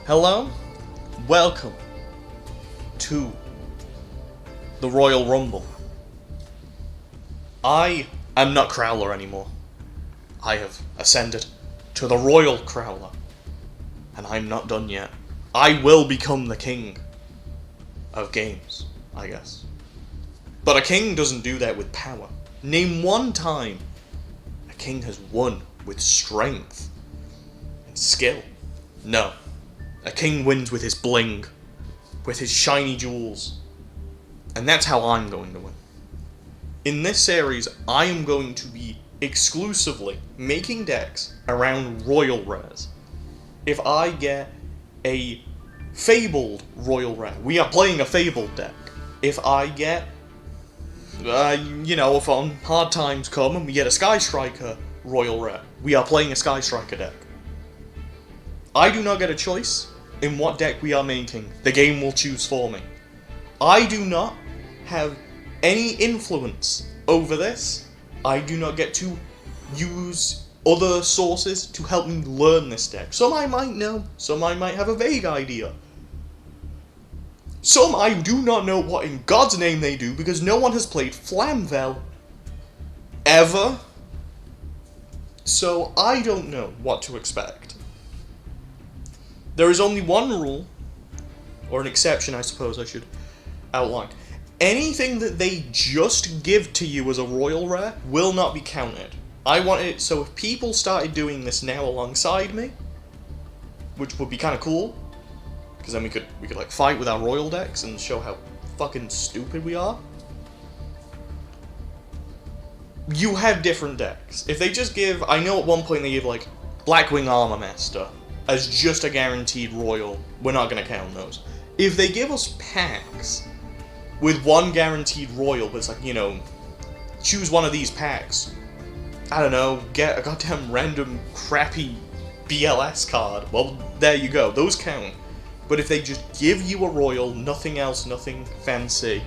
Hello, welcome to the Royal Rumble. I am not Crowler anymore. I have ascended to the Royal Crowler, and I'm not done yet. I will become the king of games, I guess. But a king doesn't do that with power. Name one time a king has won with strength and skill. No. A king wins with his bling, with his shiny jewels. And that's how I'm going to win. In this series, I am going to be exclusively making decks around Royal Rares. If I get a Fabled Royal Rare, we are playing a Fabled deck. If I get, if on hard times come and we get a Sky Striker Royal Rare, we are playing a Sky Striker deck. I do not get a choice in what deck we are making. The game will choose for me. I do not have any influence over this. I do not get to use other sources to help me learn this deck. Some I might know, some I might have a vague idea. Some I do not know what in God's name they do because no one has played Flamvel ever. So I don't know what to expect. There is only one rule, or an exception I suppose I should outline. Anything that they just give to you as a Royal Rare will not be counted. I want it so if people started doing this now alongside me, which would be kind of cool, because then we could like fight with our Royal decks and show how fucking stupid we are. You have different decks. If they just give, I know at one point they gave like Blackwing Armor Master as just a guaranteed Royal, we're not going to count those. If they give us packs with one guaranteed Royal, but it's like, choose one of these packs. I don't know, get a goddamn random crappy BLS card. Well, there you go, those count. But if they just give you a Royal, nothing else, nothing fancy,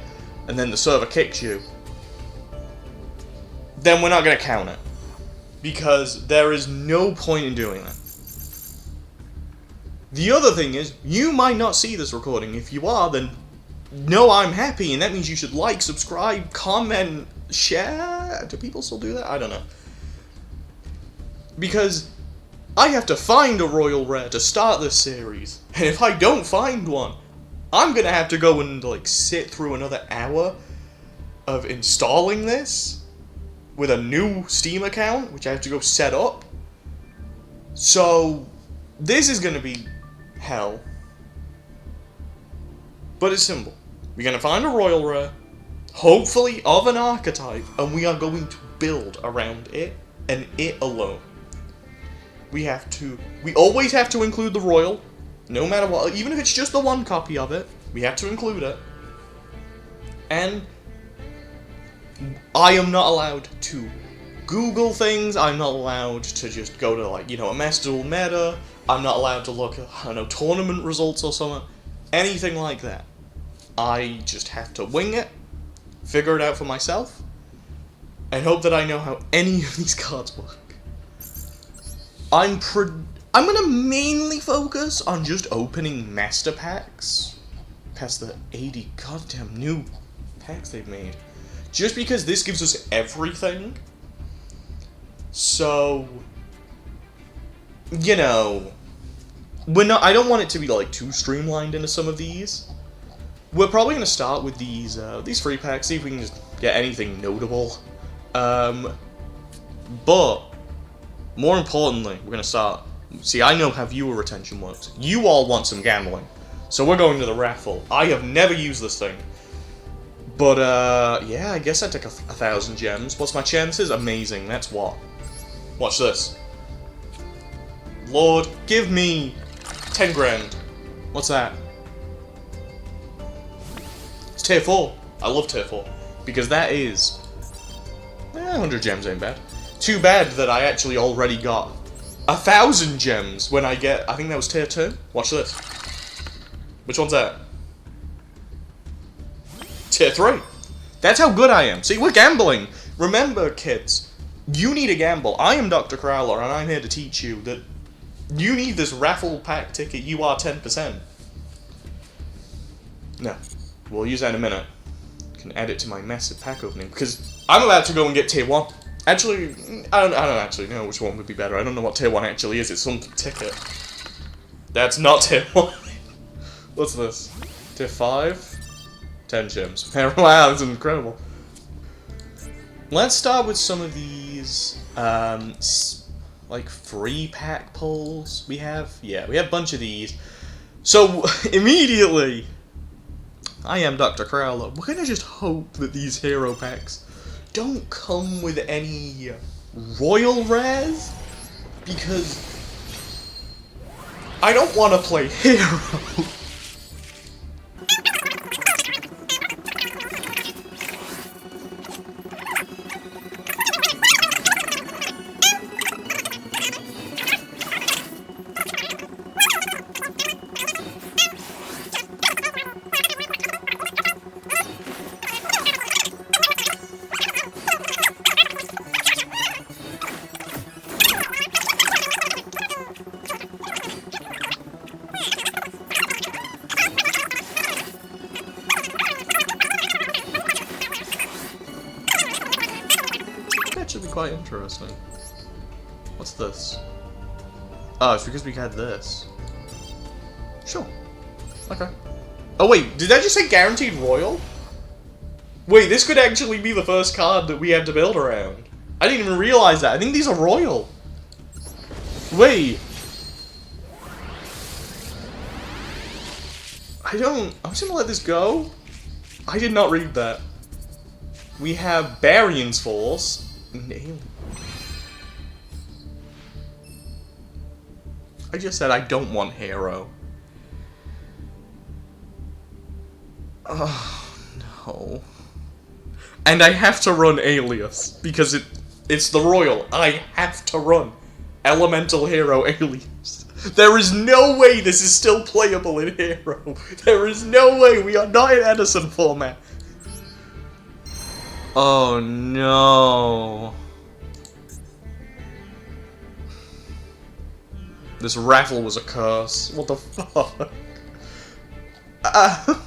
and then the server kicks you, then we're not going to count it. Because there is no point in doing that. The other thing is, you might not see this recording. If you are, then no, I'm happy, and that means you should like, subscribe, comment, share. Do people still do that? I don't know. Because I have to find a Royal Rare to start this series, and if I don't find one, I'm gonna have to go and sit through another hour of installing this with a new Steam account, which I have to go set up. So this is gonna be hell. But it's simple. We're going to find a Royal Rare, hopefully of an archetype, and we are going to build around it, and it alone. We always have to include the Royal, no matter what, even if it's just the one copy of it, we have to include it. And I am not allowed to Google things, I'm not allowed to just go to a Master Duel meta, I'm not allowed to look at, tournament results or something, anything like that. I just have to wing it, figure it out for myself, and hope that I know how any of these cards work. I'm gonna mainly focus on just opening master packs, past the 80 goddamn new packs they've made, just because this gives us everything. So, I don't want it to be too streamlined into some of these. We're probably going to start with these free packs, see if we can just get anything notable. But, more importantly, we're going to start... See, I know how viewer retention works. You all want some gambling. So we're going to the raffle. I have never used this thing. But, yeah, I guess I took 1,000 gems. What's my chances? Amazing. That's what? Watch this. Lord, give me 10 grand. What's that? It's tier 4. I love tier 4. Because that is... 100 gems ain't bad. Too bad that I actually already got 1,000 gems when I get... I think that was tier 2. Watch this. Which one's that? Tier 3. That's how good I am. See, we're gambling. Remember, kids, you need to gamble. I am Dr. Crowler, and I'm here to teach you that You need this raffle pack ticket, you are 10%. No. We'll use that in a minute. I can add it to my massive pack opening, because I'm about to go and get tier 1. Actually, I don't actually know which one would be better. I don't know what tier 1 actually is. It's some ticket. That's not tier 1. What's this? Tier 5? 10 gems. Wow, that's incredible. Let's start with some of these, like, free pack pulls we have. Yeah, we have a bunch of these. So, immediately, I am Dr. Crowler. We're gonna just hope that these hero packs don't come with any royal rares, because I don't want to play hero. That should be quite interesting. What's this? Oh, it's because we had this. Sure. Okay. Oh wait, did that just say guaranteed royal? Wait, this could actually be the first card that we have to build around. I didn't even realize that. I think these are royal. Wait. I'm just gonna let this go. I did not read that. We have Barion's Force. I just said I don't want hero. Oh, no. And I have to run Alias, because it's the royal. I have to run Elemental Hero Alias. There is no way this is still playable in Hero. There is no way. We are not in Edison format. Oh no. This raffle was a curse. What the fuck? I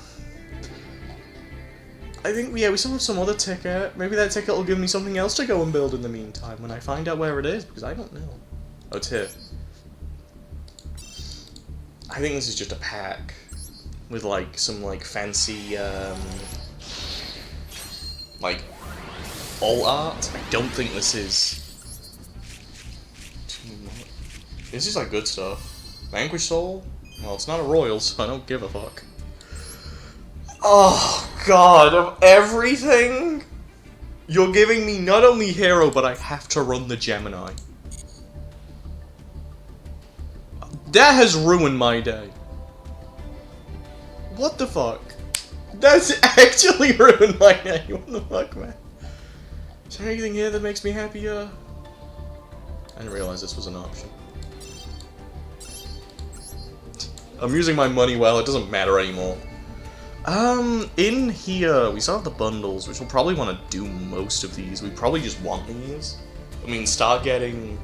think, yeah, we still have some other ticket. Maybe that ticket will give me something else to go and build in the meantime when I find out where it is, because I don't know. Oh, it's here. I think this is just a pack with, like, some, like, fancy, like, all art. I don't think this is... This is, like, good stuff. Vanquish Soul? Well, it's not a royal, so I don't give a fuck. Oh, God, of everything, you're giving me not only hero, but I have to run the Gemini. That has ruined my day. What the fuck? That's actually ruined my day. What the fuck, man? Is there anything here that makes me happier? I didn't realize this was an option. I'm using my money well, it doesn't matter anymore. In here, we still have the bundles, which we'll probably want to do most of these. We probably just want these. I mean, start getting...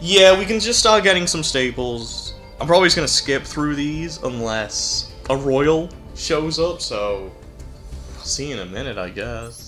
Yeah, we can just start getting some staples. I'm probably just gonna skip through these unless a royal shows up, so... I'll see you in a minute, I guess.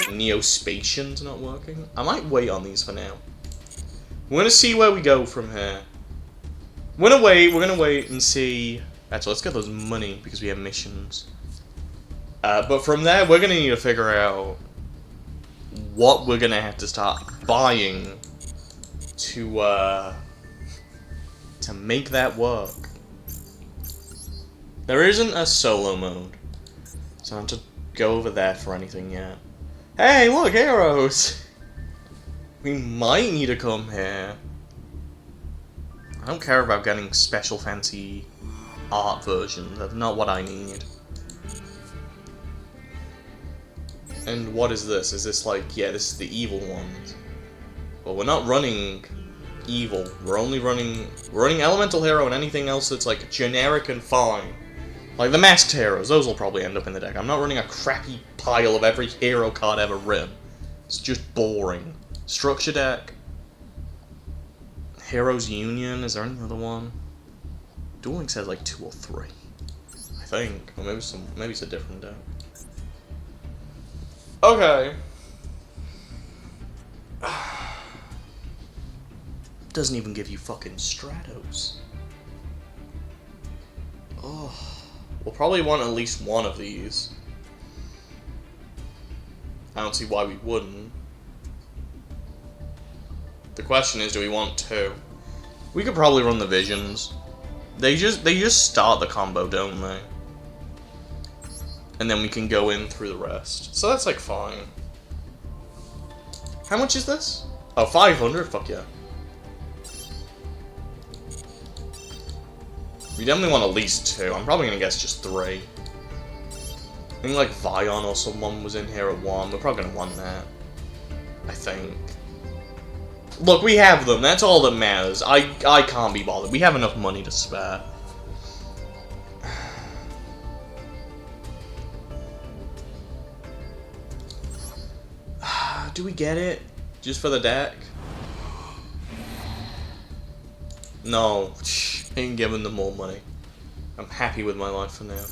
Neospatian's not working. I might wait on these for now. We're gonna see where we go from here. We're gonna wait and see. Actually, let's get those money because we have missions. But from there, we're gonna need to figure out what we're gonna have to start buying to make that work. There isn't a solo mode, so I don't have to go over there for anything yet. Hey, look, heroes! We might need to come here. I don't care about getting special fancy art versions. That's not what I need. And what is this? Is this like, yeah, this is the evil ones. Well, we're not running evil. We're running elemental hero and anything else that's like generic and fine. Like the masked heroes, those will probably end up in the deck. I'm not running a crappy pile of every hero card ever written. It's just boring. Structure deck. Heroes Union, is there any other one? Duel Links has like 2 or 3. I think. Or maybe it's a different deck. Okay. Doesn't even give you fucking Stratos. Oh. We'll probably want at least one of these. I don't see why we wouldn't. The question is, do we want 2? We could probably run the Visions. They just start the combo, don't they? And then we can go in through the rest. So that's like fine. How much is this? Oh, 500? Fuck yeah. We definitely want at least 2. I'm probably gonna guess just 3. I think like Vion or someone was in here at 1. We're probably gonna want that. I think. Look, we have them. That's all that matters. I can't be bothered. We have enough money to spare. Do we get it? Just for the deck? No. Ain't giving them more money. I'm happy with my life for now.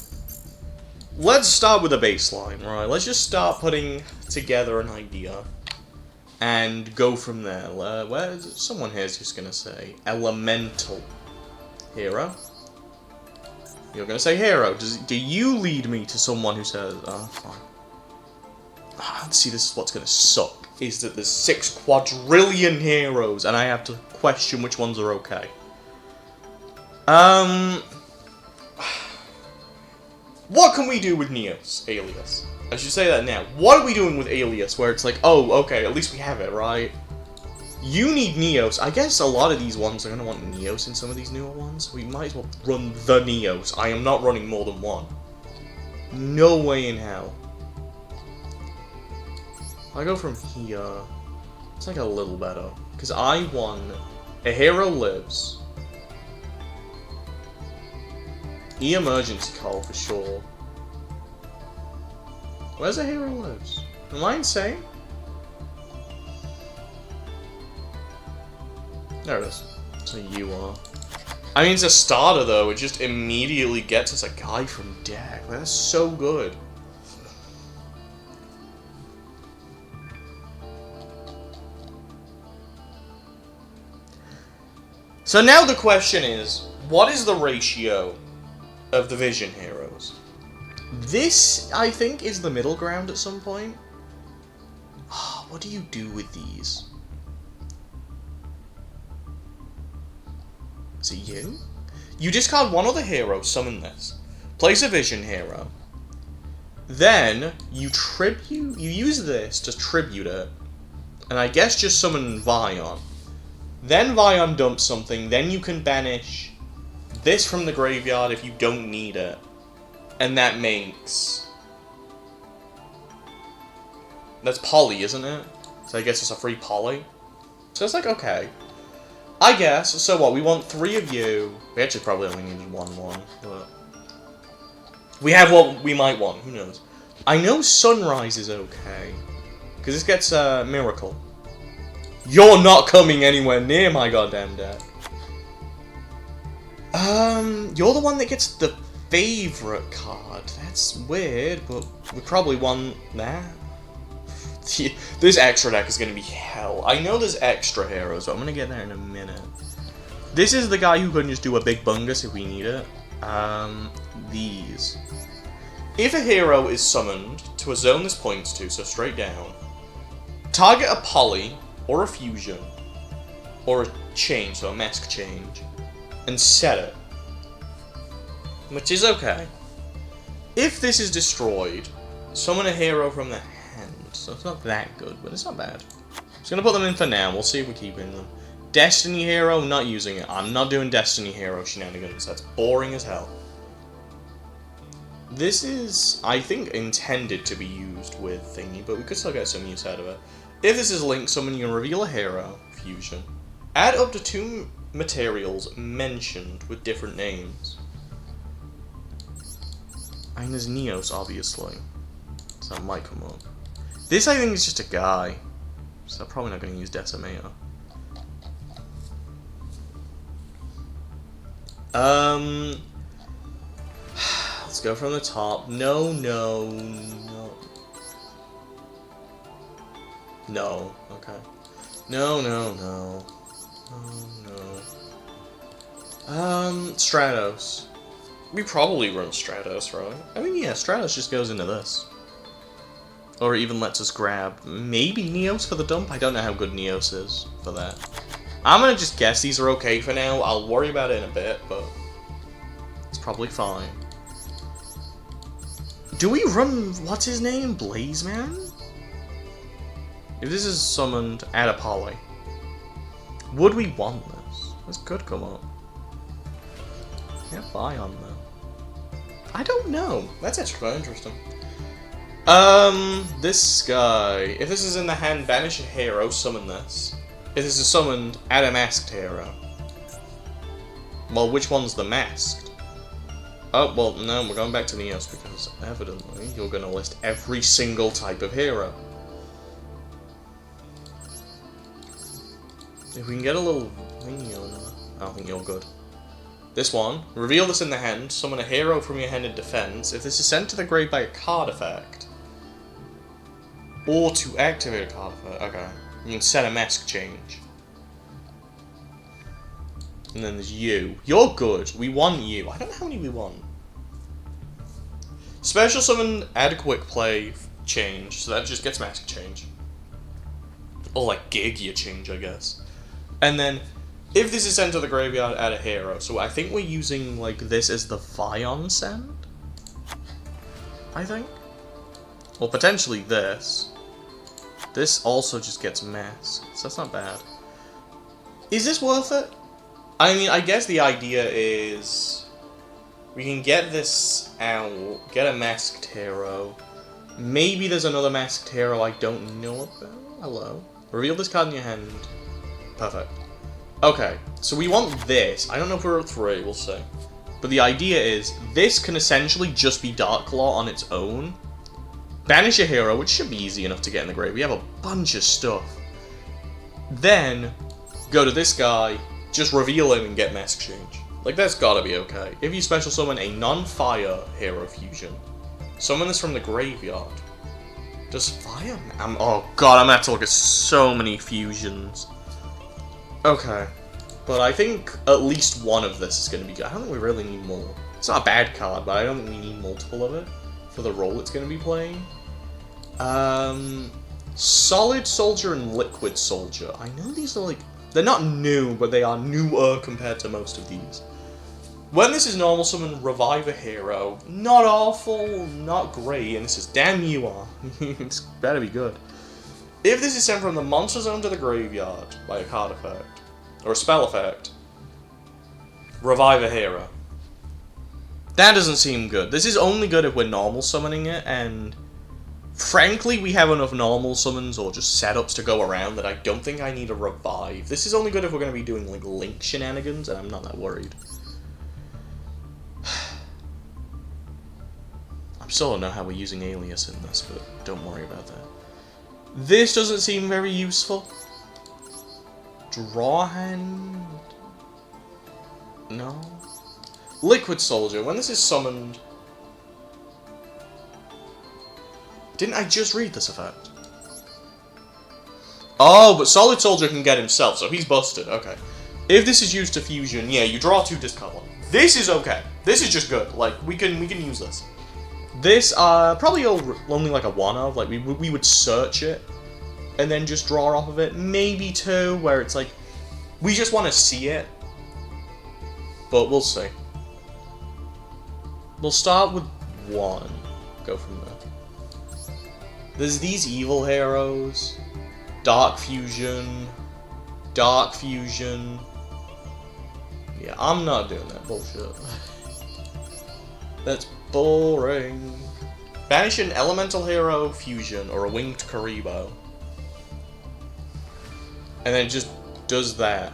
Let's start with a baseline, right? Let's just start putting together an idea. And go from there. Someone here is just gonna say elemental hero. You're gonna say hero. Do you lead me to someone who says, oh, fine. See, this is what's gonna suck. Is that there's 6 quadrillion heroes, and I have to question which ones are okay. What can we do with Neos, Alias? I should say that now. What are we doing with Alias, where it's like, oh, okay, at least we have it, right? You need Neos. I guess a lot of these ones are going to want Neos in some of these newer ones. We might as well run the Neos. I am not running more than one. No way in hell. I go from here. It's like a little better. Because I want a hero lives. E-emergency call for sure. Where's the hero lives? Am I insane? There it is. So you are. I mean, it's a starter though. It just immediately gets us a guy from deck. That's so good. So now the question is, what is the ratio of the Vision heroes? This, I think, is the middle ground at some point. What do you do with these? Is it you? You discard one other hero, summon this. Place a Vision hero. Then, you use this to tribute it. And I guess just summon Vion. Then Vion dumps something, then you can banish this from the graveyard if you don't need it. And that makes... That's poly, isn't it? So I guess it's a free poly. So it's like, okay. I guess, so what, we want 3 of you. We actually probably only needed one, but... We have what we might want, who knows. I know Sunrise is okay. Because this gets a Miracle. You're not coming anywhere near my goddamn deck. You're the one that gets the favorite card. That's weird, but we probably want that. This extra deck is going to be hell. I know there's extra heroes, but I'm going to get there in a minute. This is the guy who can just do a big bungus if we need it. These. If a hero is summoned to a zone this points to, so straight down, target a poly, or a fusion, or a change, so a mask change, and set it. Which is okay. If this is destroyed, summon a hero from the hand. So it's not that good, but it's not bad. Just gonna put them in for now, we'll see if we keep in them. Destiny hero, not using it. I'm not doing Destiny hero shenanigans, that's boring as hell. This is, I think, intended to be used with thingy, but we could still get some use out of it. If this is Link summon, you can reveal a hero, fusion. Add up to 2 materials mentioned with different names. I mean, there's Neos, obviously. So that might come up. This, I think, is just a guy. So I'm probably not going to use Decimator. Let's go from the top. No. No, okay. No. Stratos. We probably run Stratos, right? I mean, yeah, Stratos just goes into this. Or even lets us grab maybe Neos for the dump. I don't know how good Neos is for that. I'm gonna just guess these are okay for now. I'll worry about it in a bit, but it's probably fine. Do we run, what's his name? Blaze Man? If this is summoned, add a poly. Would we want this? This could come up. Yeah, buy on that. I don't know. That's actually quite interesting. This guy. If this is in the hand, banish a hero, summon this. If this is summoned, add a masked hero. Well, which one's the masked? Oh, well, no, we're going back to Neos because evidently you're going to list every single type of hero. If we can get a little thingy on that, I don't think you're good. This one, reveal this in the hand, summon a hero from your hand in defense. If this is sent to the grave by a card effect, or to activate a card effect, okay, you can set a mask change. And then there's you. You're good. We want you. I don't know how many we want. Special summon, add a quick play change, so that just gets mask change. Or like Gigia change, I guess. And then, if this is sent to the graveyard, add a hero. So I think we're using like this as the Vion send? I think? Or potentially this. This also just gets masked, so that's not bad. Is this worth it? I mean, I guess the idea is we can get this out, get a masked hero. Maybe there's another masked hero I don't know about. Hello. Reveal this card in your hand. Perfect. Okay, so we want this. I don't know if we're at 3, we'll see. But the idea is, this can essentially just be Darklaw on its own. Banish a hero, which should be easy enough to get in the grave. We have a bunch of stuff. Then, go to this guy, just reveal him and get mask change. Like, that's gotta be okay. If you special summon a non-fire hero fusion, summon this from the graveyard. Does fire? Oh god, I'm gonna have to look at so many fusions. Okay. But I think at least one of this is gonna be good. I don't think we really need more. It's not a bad card, but I don't think we need multiple of it for the role it's gonna be playing. Solid Soldier and Liquid Soldier. I know these are like, they're not new, but they are newer compared to most of these. When this is normal summon, revive a hero. Not awful, not great, and this is damn you are. It's better be good. If this is sent from the monster zone to the graveyard by a card effect, or a spell effect, revive a hero. That doesn't seem good. This is only good if we're normal summoning it, and frankly, we have enough normal summons or just setups to go around that I don't think I need a revive. This is only good if we're going to be doing like Link shenanigans, and I'm not that worried. I still don't know how we're using Alias in this, but don't worry about that. This doesn't seem very useful. Draw hand? No. Liquid Soldier. When this is summoned... Didn't I just read this effect? Oh, but Solid Soldier can get himself, so he's busted. Okay. If this is used to fusion, yeah, you draw 2, discard 1. This is okay. This is just good. Like, we can use this. This, probably only like a 1 of. Like, we would search it, and then just draw off of it. Maybe 2, where it's like, we just want to see it. But we'll see. We'll start with 1. Go from there. There's these evil heroes. Dark Fusion. Dark Fusion. Yeah, I'm not doing that bullshit. That's boring. Banish an elemental hero fusion or a winged Karibo. And then it just does that.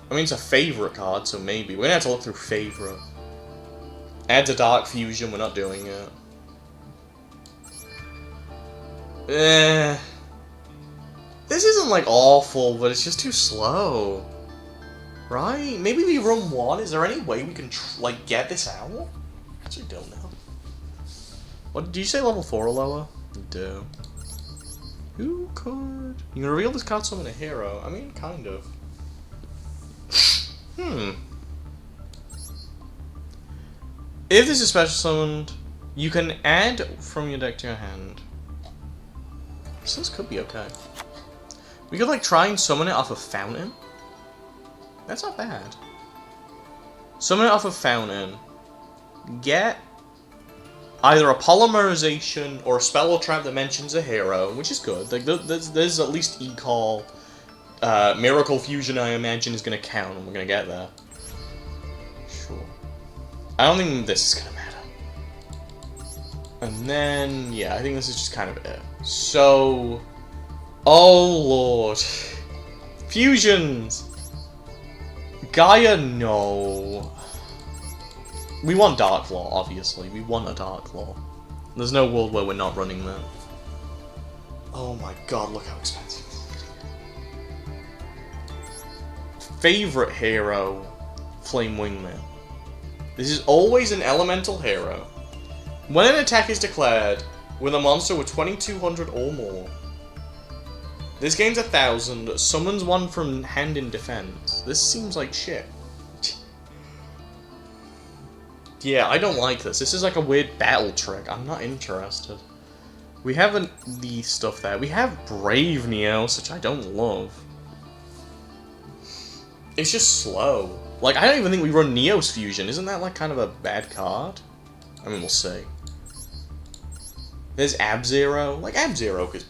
I mean, it's a favorite card, so maybe. We're gonna have to look through favorite. Adds a dark fusion, we're not doing it. This isn't like awful, but it's just too slow. Right? Maybe we run 1. Is there any way we can like get this out? I actually don't know. What did you say? Level 4 or lower? You do. Who could? You can reveal this card summon a hero. I mean, kind of. If this is special summoned, you can add from your deck to your hand. So this could be okay. We could like try and summon it off a fountain. That's not bad. Summon it off a fountain. Get either a polymerization or a spell or trap that mentions a hero, which is good. Like there's at least e-call. Miracle Fusion, I imagine, is going to count, and we're going to get there. Sure. I don't think this is going to matter. And then, yeah, I think this is just kind of it. So, oh lord. Fusions! Gaia, no. We want Dark Law, obviously. We want a Dark Law. There's no world where we're not running that. Oh my god, look how expensive. Favorite hero, Flame Wingman. This is always an elemental hero. When an attack is declared with a monster with 2200 or more, this gains 1000, summons one from hand in defense. This seems like shit. Yeah, I don't like this. This is like a weird battle trick. I'm not interested. We have the stuff there. We have Brave Neos, which I don't love. It's just slow. Like, I don't even think we run Neos Fusion. Isn't that, like, kind of a bad card? I mean, we'll see. There's Ab-Zero. Like, Ab-Zero is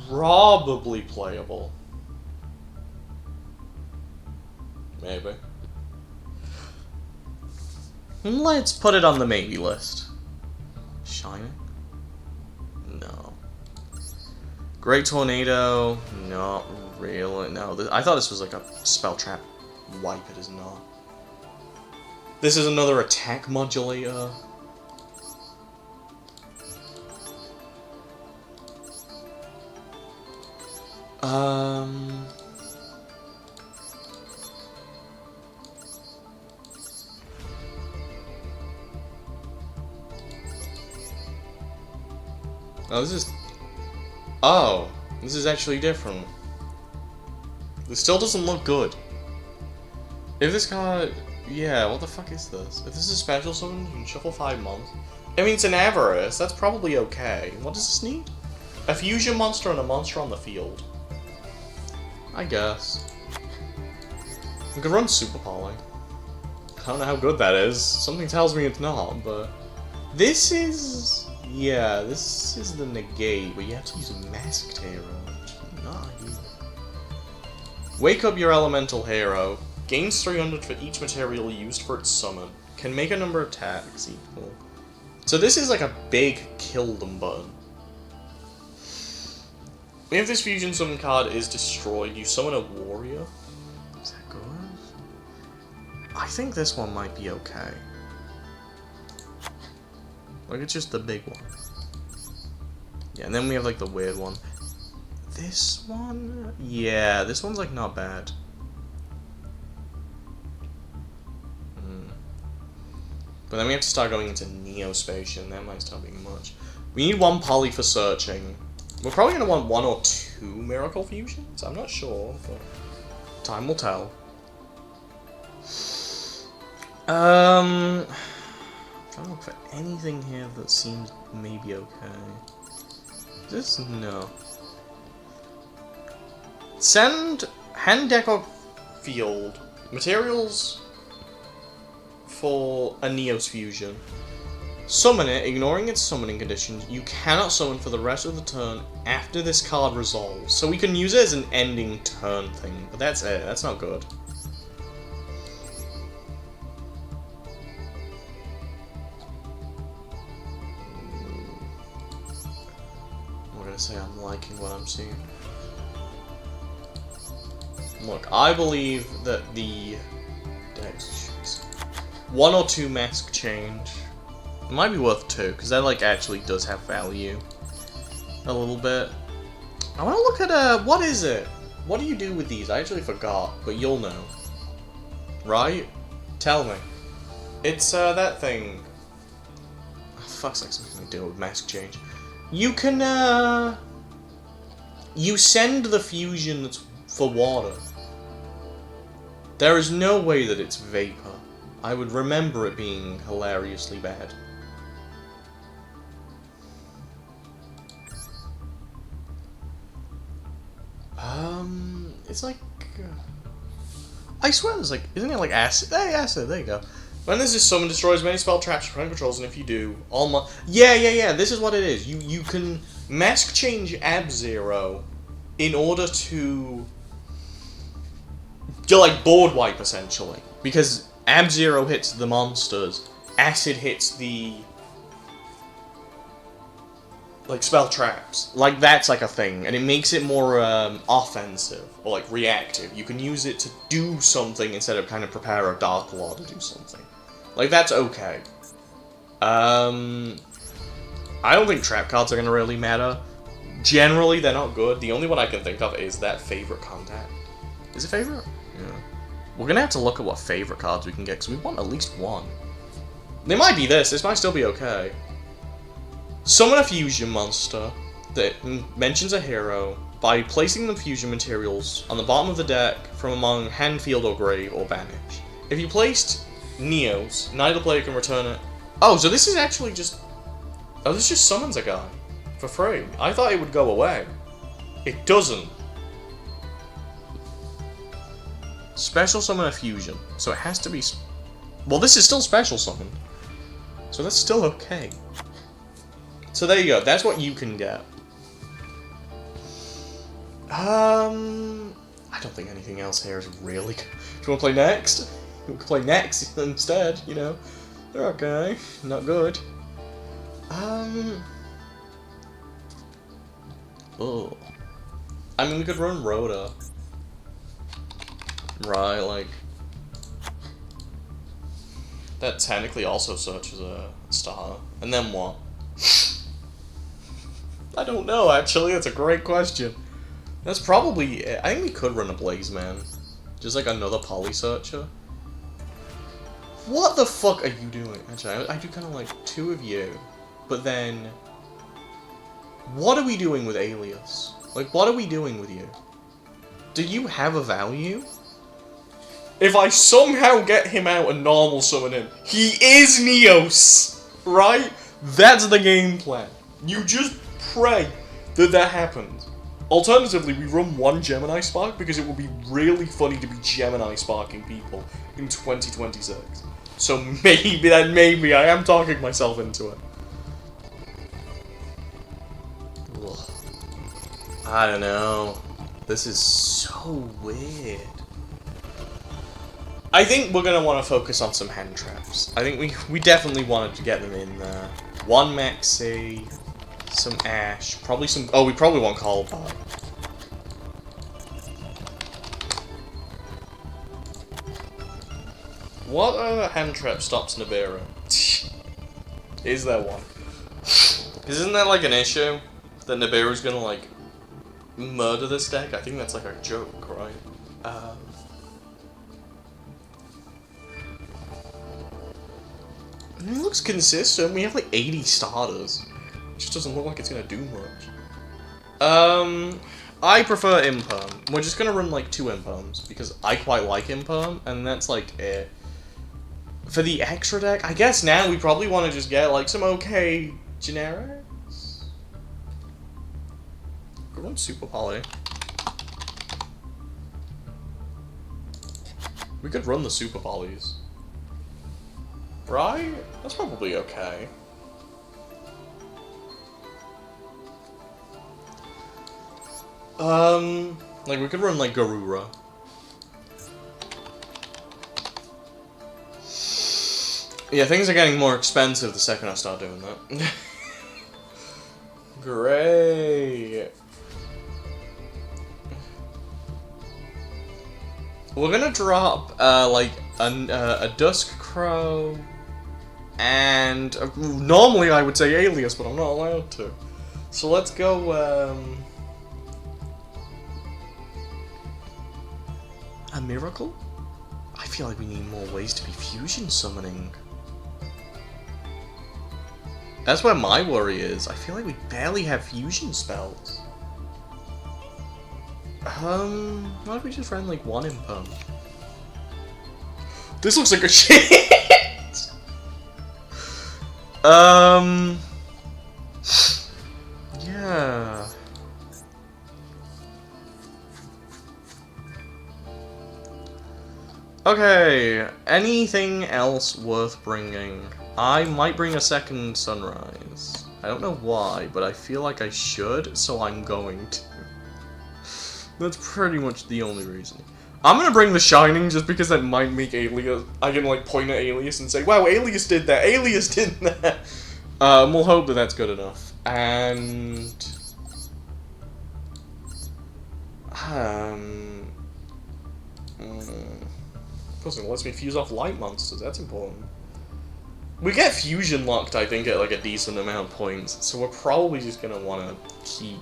probably playable. Maybe. Let's put it on the maybe list. Shining? No. Great Tornado? Not really. No, I thought this was like a spell trap. Wipe it is not. This is another attack modulator. Oh, this is... Oh, this is actually different. This still doesn't look good. If this card... Yeah, what the fuck is this? If this is a special summon, you can shuffle 5 months. I mean, it's an Avarice. That's probably okay. What does this need? A fusion monster and a monster on the field. I guess. We could run Super Poly. I don't know how good that is. Something tells me it's not, but... This is... Yeah, this is the negate, but you have to use a Masked Hero. Not ideal. Wake up your elemental hero. Gains 300 for each material used for its summon. Can make a number of attacks equal. So this is like a big kill them button. If this fusion summon card is destroyed, you summon a warrior. Is that good? I think this one might be okay. Like, it's just the big one. Yeah, and then we have, like, the weird one. This one? Yeah, this one's, like, not bad. But then we have to start going into Neospatial, and that might start being much. We need 1 poly for searching. We're probably going to want 1 or 2 Miracle Fusions? I'm not sure, but time will tell. I'm trying to look for anything here that seems maybe okay. This, no. Send hand deco field materials for a Neos fusion. Summon it, ignoring its summoning conditions. You cannot summon for the rest of the turn after this card resolves. So we can use it as an ending turn thing, but that's it. That's not good. I'm gonna say I'm liking what I'm seeing. Look, I believe that the one or two mask change. It might be worth 2, because that, like, actually does have value. A little bit. I want to look at, what is it? What do you do with these? I actually forgot, but you'll know. Right? Tell me. It's, that thing. Oh, fuck's sake, something to do with mask change. You can, you send the fusion that's for water. There is no way that it's vapor. I would remember it being hilariously bad. It's like... I swear there's like... Isn't it like acid? Hey, acid, there you go. When this is summoned, destroys many spell traps your opponent controls, and if you do, all my... Yeah, this is what it is. You can mask change Ab-Zero in order to... like, board wipe, essentially. Because Ab-Zero hits the monsters, acid hits the... like, spell traps. Like, that's like a thing, and it makes it more, offensive, or like, reactive. You can use it to do something instead of kind of prepare a Dark Law to do something. Like, that's okay. I don't think trap cards are gonna really matter. Generally, they're not good. The only one I can think of is that favorite contact. Is it favorite? Yeah. We're gonna have to look at what favorite cards we can get, because we want at least one. They might be this. This might still be okay. Summon a fusion monster that mentions a hero by placing the fusion materials on the bottom of the deck from among hand, field, or grave, or banish. If you placed Neos, neither player can return it. Oh, so this is actually just... Oh, this just summons a guy. For free. I thought it would go away. It doesn't. Special summon a fusion. So it has to be... Well, this is still special summon. So that's still okay. So there you go. That's what you can get. I don't think anything else here is really good. Do you want to play next? We can play next instead, you know. They're okay. Not good. Oh. I mean, we could run Rhoda. Right, like... That technically also searches a star. And then what? I don't know, actually. That's a great question. That's probably it. I think we could run a Blaze Man. Just like another poly searcher. What the fuck are you doing? Actually, I do kind of like 2 of you. But then... What are we doing with Alias? Like, what are we doing with you? Do you have a value? If I somehow get him out and normal summon him, he is Neos! Right? That's the game plan. You just pray that that happens. Alternatively, we run 1 Gemini Spark because it would be really funny to be Gemini Sparking people in 2026. So maybe I am talking myself into it. Ugh. I don't know. This is so weird. I think we're gonna want to focus on some hand traps. I think we definitely wanted to get them in there. 1 Maxi, some Ash, probably some... Oh, we probably want Callbar. What hand trap stops Nibiru? Is there one? Because isn't that like an issue? That Nibiru's gonna like murder this deck? I think that's like a joke, right? It looks consistent. We have like 80 starters. It just doesn't look like it's gonna do much. I prefer Imperm. We're just gonna run like 2 Imperms because I quite like Imperm, and that's like it. For the extra deck, I guess now we probably want to just get, like, some okay generics. Go on Super Poly. We could run the Super Polys. Right? That's probably okay. Like, we could run, like, Garura. Yeah, things are getting more expensive the second I start doing that. Great. We're gonna drop, like, a Dusk Crow, and normally I would say Alias, but I'm not allowed to. So let's go, a Miracle? I feel like we need more ways to be fusion summoning. That's where my worry is. I feel like we barely have fusion spells. What if we just ran like one Impum? This looks like a shit! Yeah. Okay, anything else worth bringing? I might bring a second Sunrise. I don't know why, but I feel like I should, so I'm going to. That's pretty much the only reason. I'm gonna bring the Shining just because that might make Alias. I can like point at Alias and say, wow, Alias did that, Alias did that! We'll hope that that's good enough. And... Plus it lets me fuse off light monsters, that's important. We get fusion locked, I think, at like a decent amount of points, so we're probably just gonna wanna keep...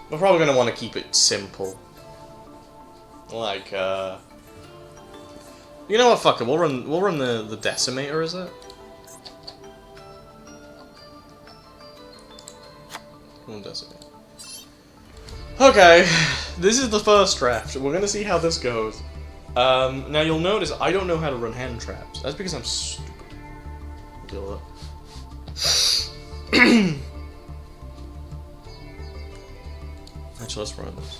We're probably gonna wanna keep it simple. Like, you know what, fuck it, we'll run the Decimator, is it? We'll Decimator. Okay, this is the first draft. We're gonna see how this goes. Now you'll notice I don't know how to run hand traps. That's because I'm stupid. Deal with it. Actually, let's run this.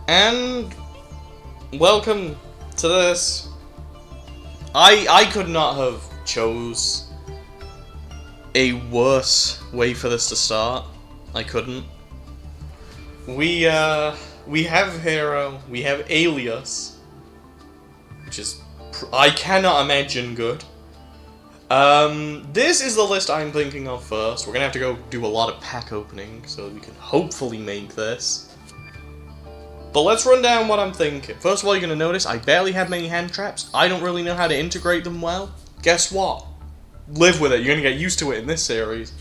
And welcome to this. I could not have chose a worse way for this to start. I couldn't. We have Hero, we have Alias, which is I cannot imagine good. This is the list I'm thinking of first. We're gonna have to go do a lot of pack opening so we can hopefully make this. But let's run down what I'm thinking. First of all, you're going to notice I barely have many hand traps. I don't really know how to integrate them well. Guess what? Live with it. You're going to get used to it in this series.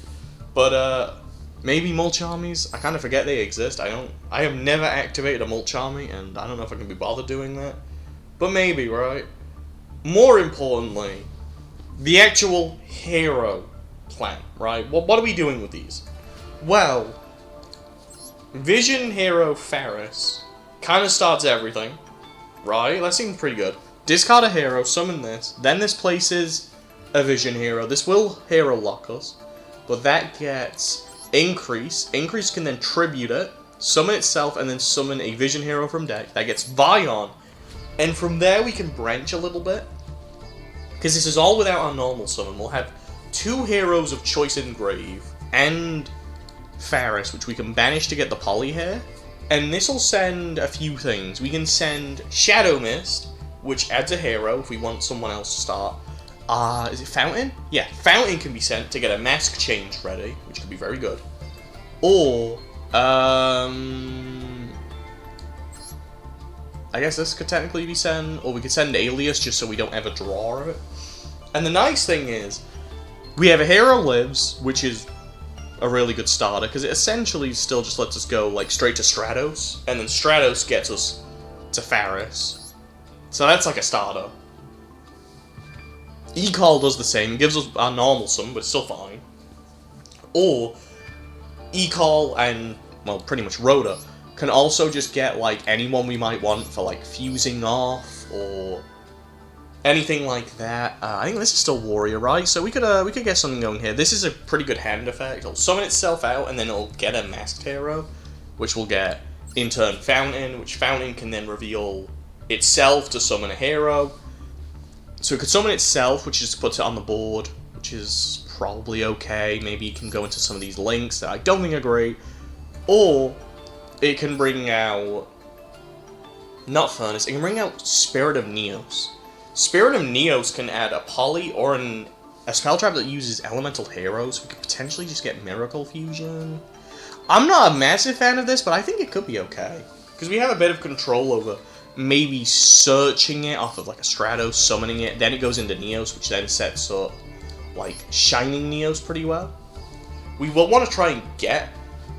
But, maybe Mulch Armies. I kind of forget they exist. I have never activated a Mulch Army, and I don't know if I can be bothered doing that. But maybe, right? More importantly, the actual hero plan, right? What are we doing with these? Well, Vision Hero Ferris kind of starts everything, right? That seems pretty good. Discard a hero, summon this, then this places a Vision Hero. This will hero lock us, but that gets Increase. Increase can then tribute it, summon itself, and then summon a Vision Hero from deck. That gets Vion, and from there we can branch a little bit, because this is all without our normal summon. We'll have two heroes of choice in Grave, and Ferris, which we can banish to get the Poly here. And this will send a few things. We can send Shadow Mist, which adds a hero if we want someone else to start. Is it Fountain? Yeah, Fountain can be sent to get a Mask Change ready, which could be very good. Or, I guess this could technically be sent, or we could send Alias just so we don't ever draw it. And the nice thing is, we have a Hero Lives, which is a really good starter, because it essentially still just lets us go like straight to Stratos, and then Stratos gets us to Ferris. So that's like a starter. E-Call does the same, it gives us our normal summon, but it's still fine. Or E-Call and, well, pretty much Rhoda can also just get, like, anyone we might want for, like, fusing off, or anything like that. I think this is still Warrior, right? So we could get something going here. This is a pretty good hand effect. It'll summon itself out, and then it'll get a Masked Hero, which will get, in turn, Fountain, which Fountain can then reveal itself to summon a hero. So it could summon itself, which just puts it on the board, which is probably okay. Maybe it can go into some of these links that I don't think are great. Or it can bring out... not Furnace, it can bring out Spirit of Neos. Spirit of Neos can add a Poly or a spell trap that uses elemental heroes. We could potentially just get Miracle Fusion. I'm not a massive fan of this, but I think it could be okay. Because we have a bit of control over maybe searching it off of like a Stratos, summoning it, then it goes into Neos, which then sets up like Shining Neos pretty well. We will want to try and get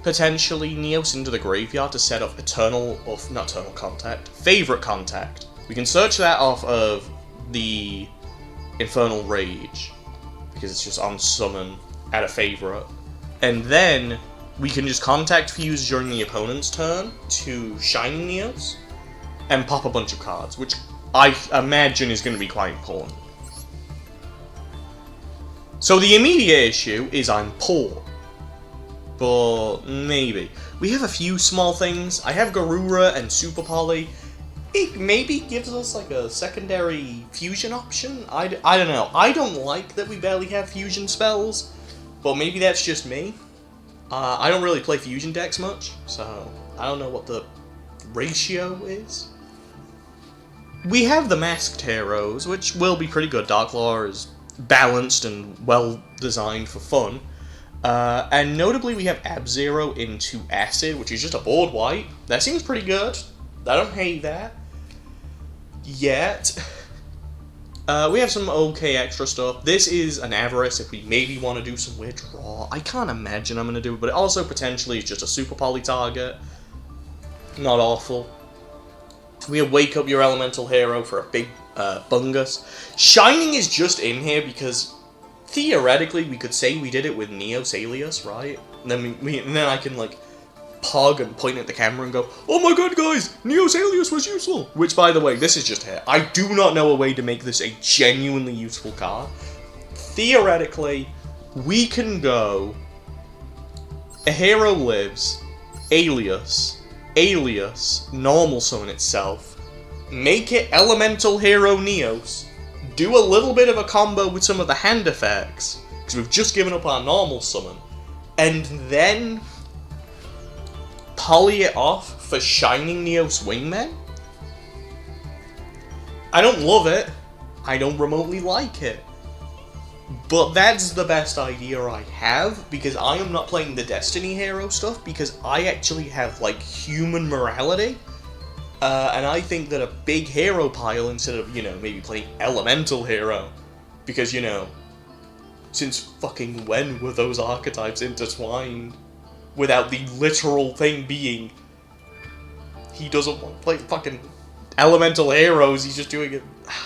potentially Neos into the graveyard to set up not Eternal Contact, Favorite Contact. We can search that off of the Infernal Rage, because it's just on summon at a favorite. And then we can just Contact Fuse during the opponent's turn to Shining Neos and pop a bunch of cards, which I imagine is going to be quite important. So the immediate issue is I'm poor. But maybe. We have a few small things. I have Garura and Super Poly. It maybe gives us like a secondary fusion option. I don't know. I don't like that we barely have fusion spells, but maybe that's just me. I don't really play fusion decks much, so I don't know what the ratio is. We have the Masked Heroes, which will be pretty good. Dark Law is balanced and well designed for fun. And notably we have Ab-Zero into Acid, which is just a board wipe. That seems pretty good. I don't hate that. Yet. We have some okay extra stuff. This is an Avarice if we maybe want to do some weird draw. I can't imagine I'm going to do it, but it also potentially is just a Super Poly target. Not awful. We have Wake Up Your Elemental Hero for a big bungus. Shining is just in here because theoretically we could say we did it with Neos Alias, right? And then I can like pog and point at the camera and go, oh my god guys, Neos Alias was useful! Which by the way, this is just here. I do not know a way to make this a genuinely useful card. Theoretically, we can go a hero lives, Alias, normal summon itself, make it Elemental Hero Neos, do a little bit of a combo with some of the hand effects, because we've just given up our normal summon, and then poly it off for Shining Neos Wingmen? I don't love it. I don't remotely like it. But that's the best idea I have, because I am not playing the Destiny Hero stuff, because I actually have, like, human morality. And I think that a big hero pile instead of, you know, maybe playing Elemental Hero. Because, you know, since fucking when were those archetypes intertwined? Without the literal thing being, he doesn't want to play fucking Elemental Heroes, he's just doing it.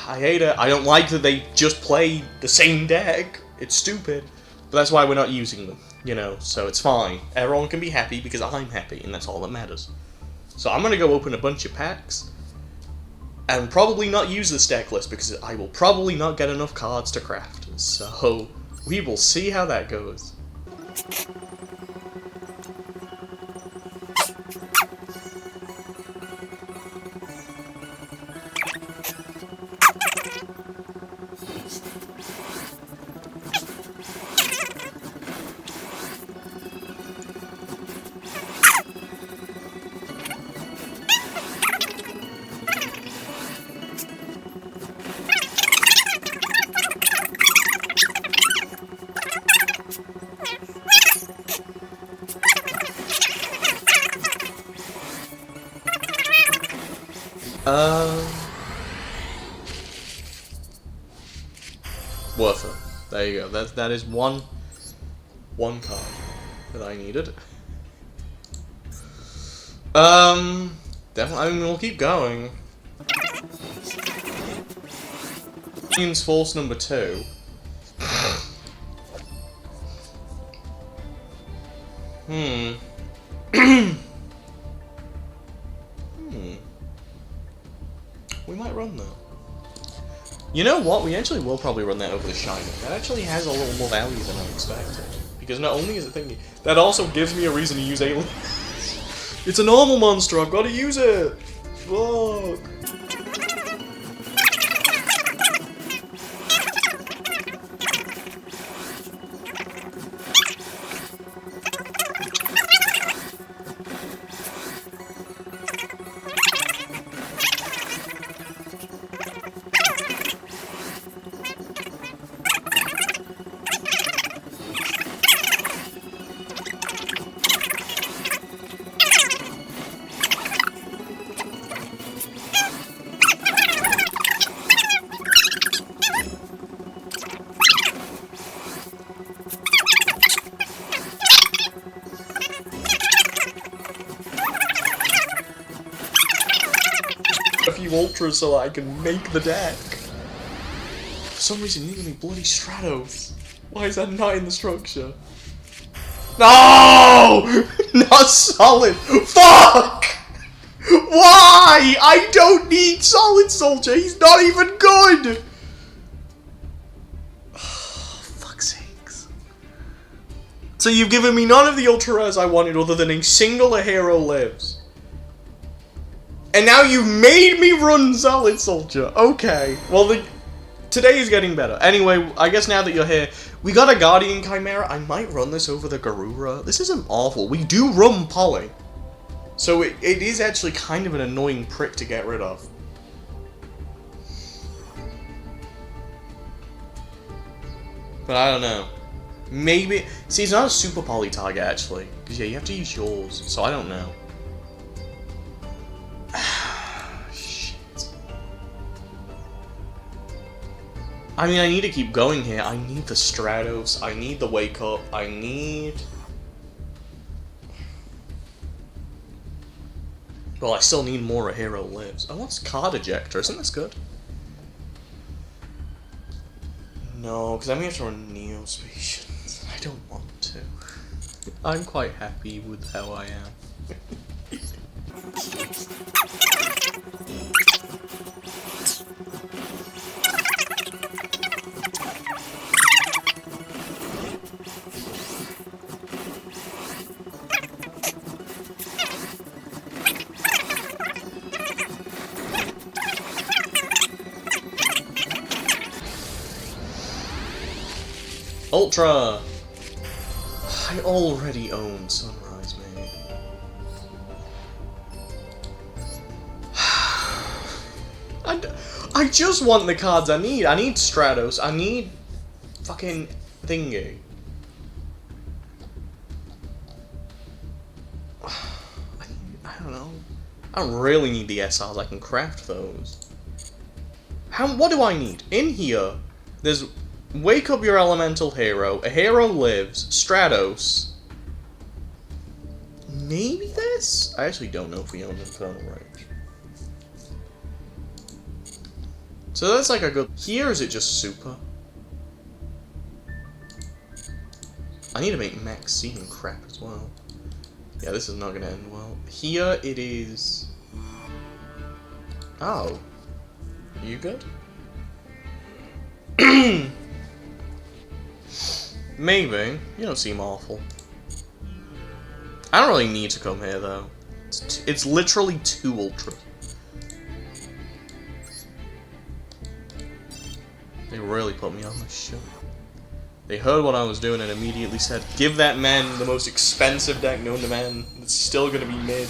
I hate it. I don't like that they just play the same deck. It's stupid. But that's why we're not using them, you know, so it's fine. Everyone can be happy because I'm happy, and that's all that matters. So I'm going to go open a bunch of packs, and probably not use this deck list, because I will probably not get enough cards to craft. So we will see how that goes. Worth it. There you go. That is one card that I needed. Definitely. I mean, we'll keep going. Means force number 2. We might run that. You know what? We actually will probably run that over the Shiner. That actually has a little more value than I expected. Because not only is it thingy, that also gives me a reason to use Alien. It's a normal monster, I've got to use it! Fuck! A few ultras so I can make the deck. For some reason, you need me bloody Stratos. Why is that not in the structure? No! Not solid! Fuck! Why? I don't need Solid Soldier! He's not even good! Oh, fuck's sakes. So you've given me none of the ultra rares I wanted other than a single A Hero Lives. And now you made me run Solid Soldier. Okay. Well, today is getting better. Anyway, I guess now that you're here, we got a Guardian Chimera. I might run this over the Garura. This isn't awful. We do run Poly. So it is actually kind of an annoying prick to get rid of. But I don't know. Maybe... See, it's not a super Poly target, actually. Because, yeah, you have to use yours. So I don't know. Shit. I mean, I need to keep going here. I need the Stratos. I need the Wake Up. I need... Well, I still need more A Hero Lives. Oh, what's Card Ejector? Isn't this good? No, because I may have to run Neospatians. I don't want to. I'm quite happy with how I am. Ultra! I already own Sunrise, mate. I just want the cards I need. I need Stratos. I need fucking thingy. I don't know. I don't really need the SRs. I can craft those. What do I need? In here, there's Wake Up Your Elemental Hero, A Hero Lives, Stratos. Maybe this? I actually don't know if we own Infernal Rage. So that's like a good... Here, is it just super? I need to make Maxine crap as well. Yeah, this is not gonna end well. Here it is... Oh. You good? Maybe. You don't seem awful. I don't really need to come here, though. It's literally 2 ultra. They really put me on this shit. They heard what I was doing and immediately said, give that man the most expensive deck known to man. It's still gonna be mid.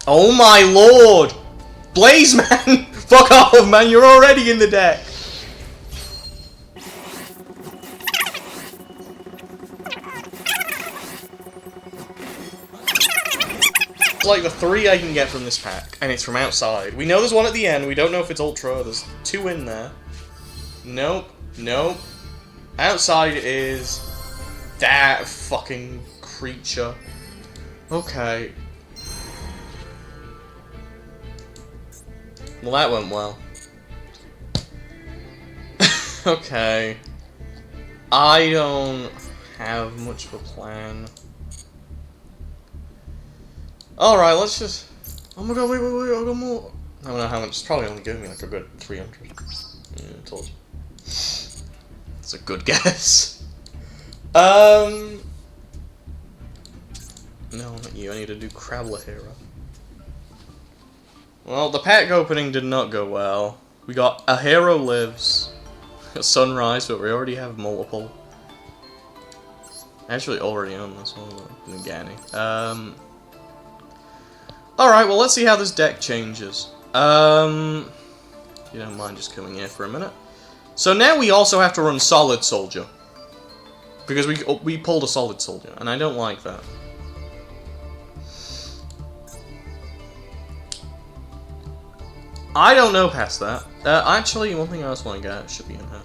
Oh my lord! Blaze, man! Fuck off, man! You're already in the deck! like the 3 I can get from this pack, and it's from outside. We know there's one at the end, we don't know if it's Ultra, there's 2 in there. Nope, nope. Outside is that fucking creature. Okay. Well, that went well. Okay. I don't have much of a plan. Alright, let's just... Oh my god, wait, I got more. I don't know how much. It's probably only giving me like a good 300. Yeah, I told you. It's a good guess. No, not you. I need to do Crowler Hero. Well, the pack opening did not go well. We got a hero lives. A sunrise, but we already have multiple. Actually, already on this one, Nagani. Alright, well, let's see how this deck changes. If you don't mind just coming here for a minute. So now we also have to run Solid Soldier. Because we pulled a Solid Soldier, and I don't like that. I don't know past that. Actually, one thing I also want to get should be in here.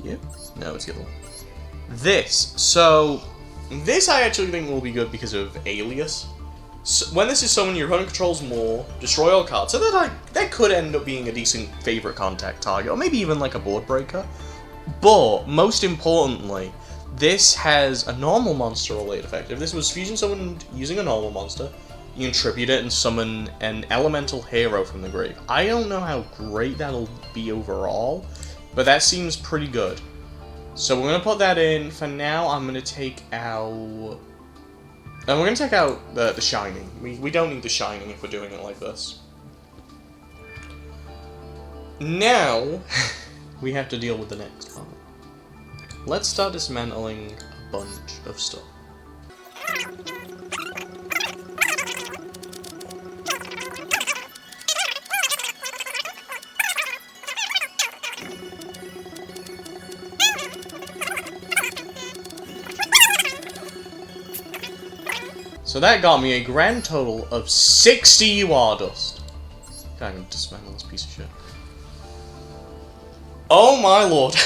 Yep. No, it's the other one. This. So, this I actually think will be good because of Alias. So, when this is someone your opponent controls more, destroy all cards. So that could end up being a decent favorite contact target, or maybe even like a board breaker. But, most importantly, this has a normal monster related effect. If this was fusion someone using a normal monster, you can tribute it and summon an elemental hero from the grave. I don't know how great that'll be overall, but that seems pretty good. So we're going to put that in. For now, I'm going to take out... And we're going to take out the Shining. We don't need the Shining if we're doing it like this. Now, we have to deal with the next part. Let's start dismantling a bunch of stuff. So that got me a grand total of 60 UR dust. I can dismantle this piece of shit. Oh my lord.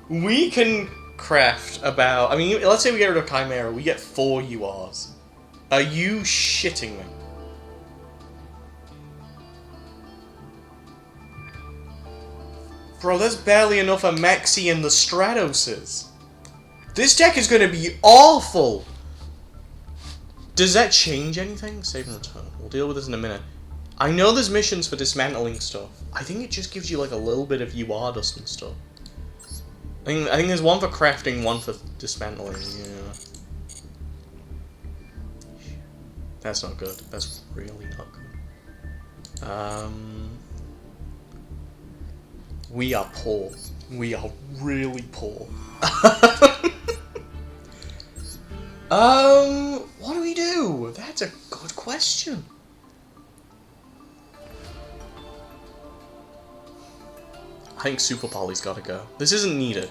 We can craft about... I mean, let's say we get rid of Chimera, we get 4 URs. Are you shitting me? Bro, there's barely enough Amexi in the Stratoses. This deck is going to be awful! Does that change anything? Save and return. We'll deal with this in a minute. I know there's missions for dismantling stuff. I think it just gives you like a little bit of UR dust and stuff. I think there's one for crafting, one for dismantling, yeah. That's not good. That's really not good. We are poor. We are really poor. What do we do? That's a good question. I think Super Poly's gotta go. This isn't needed.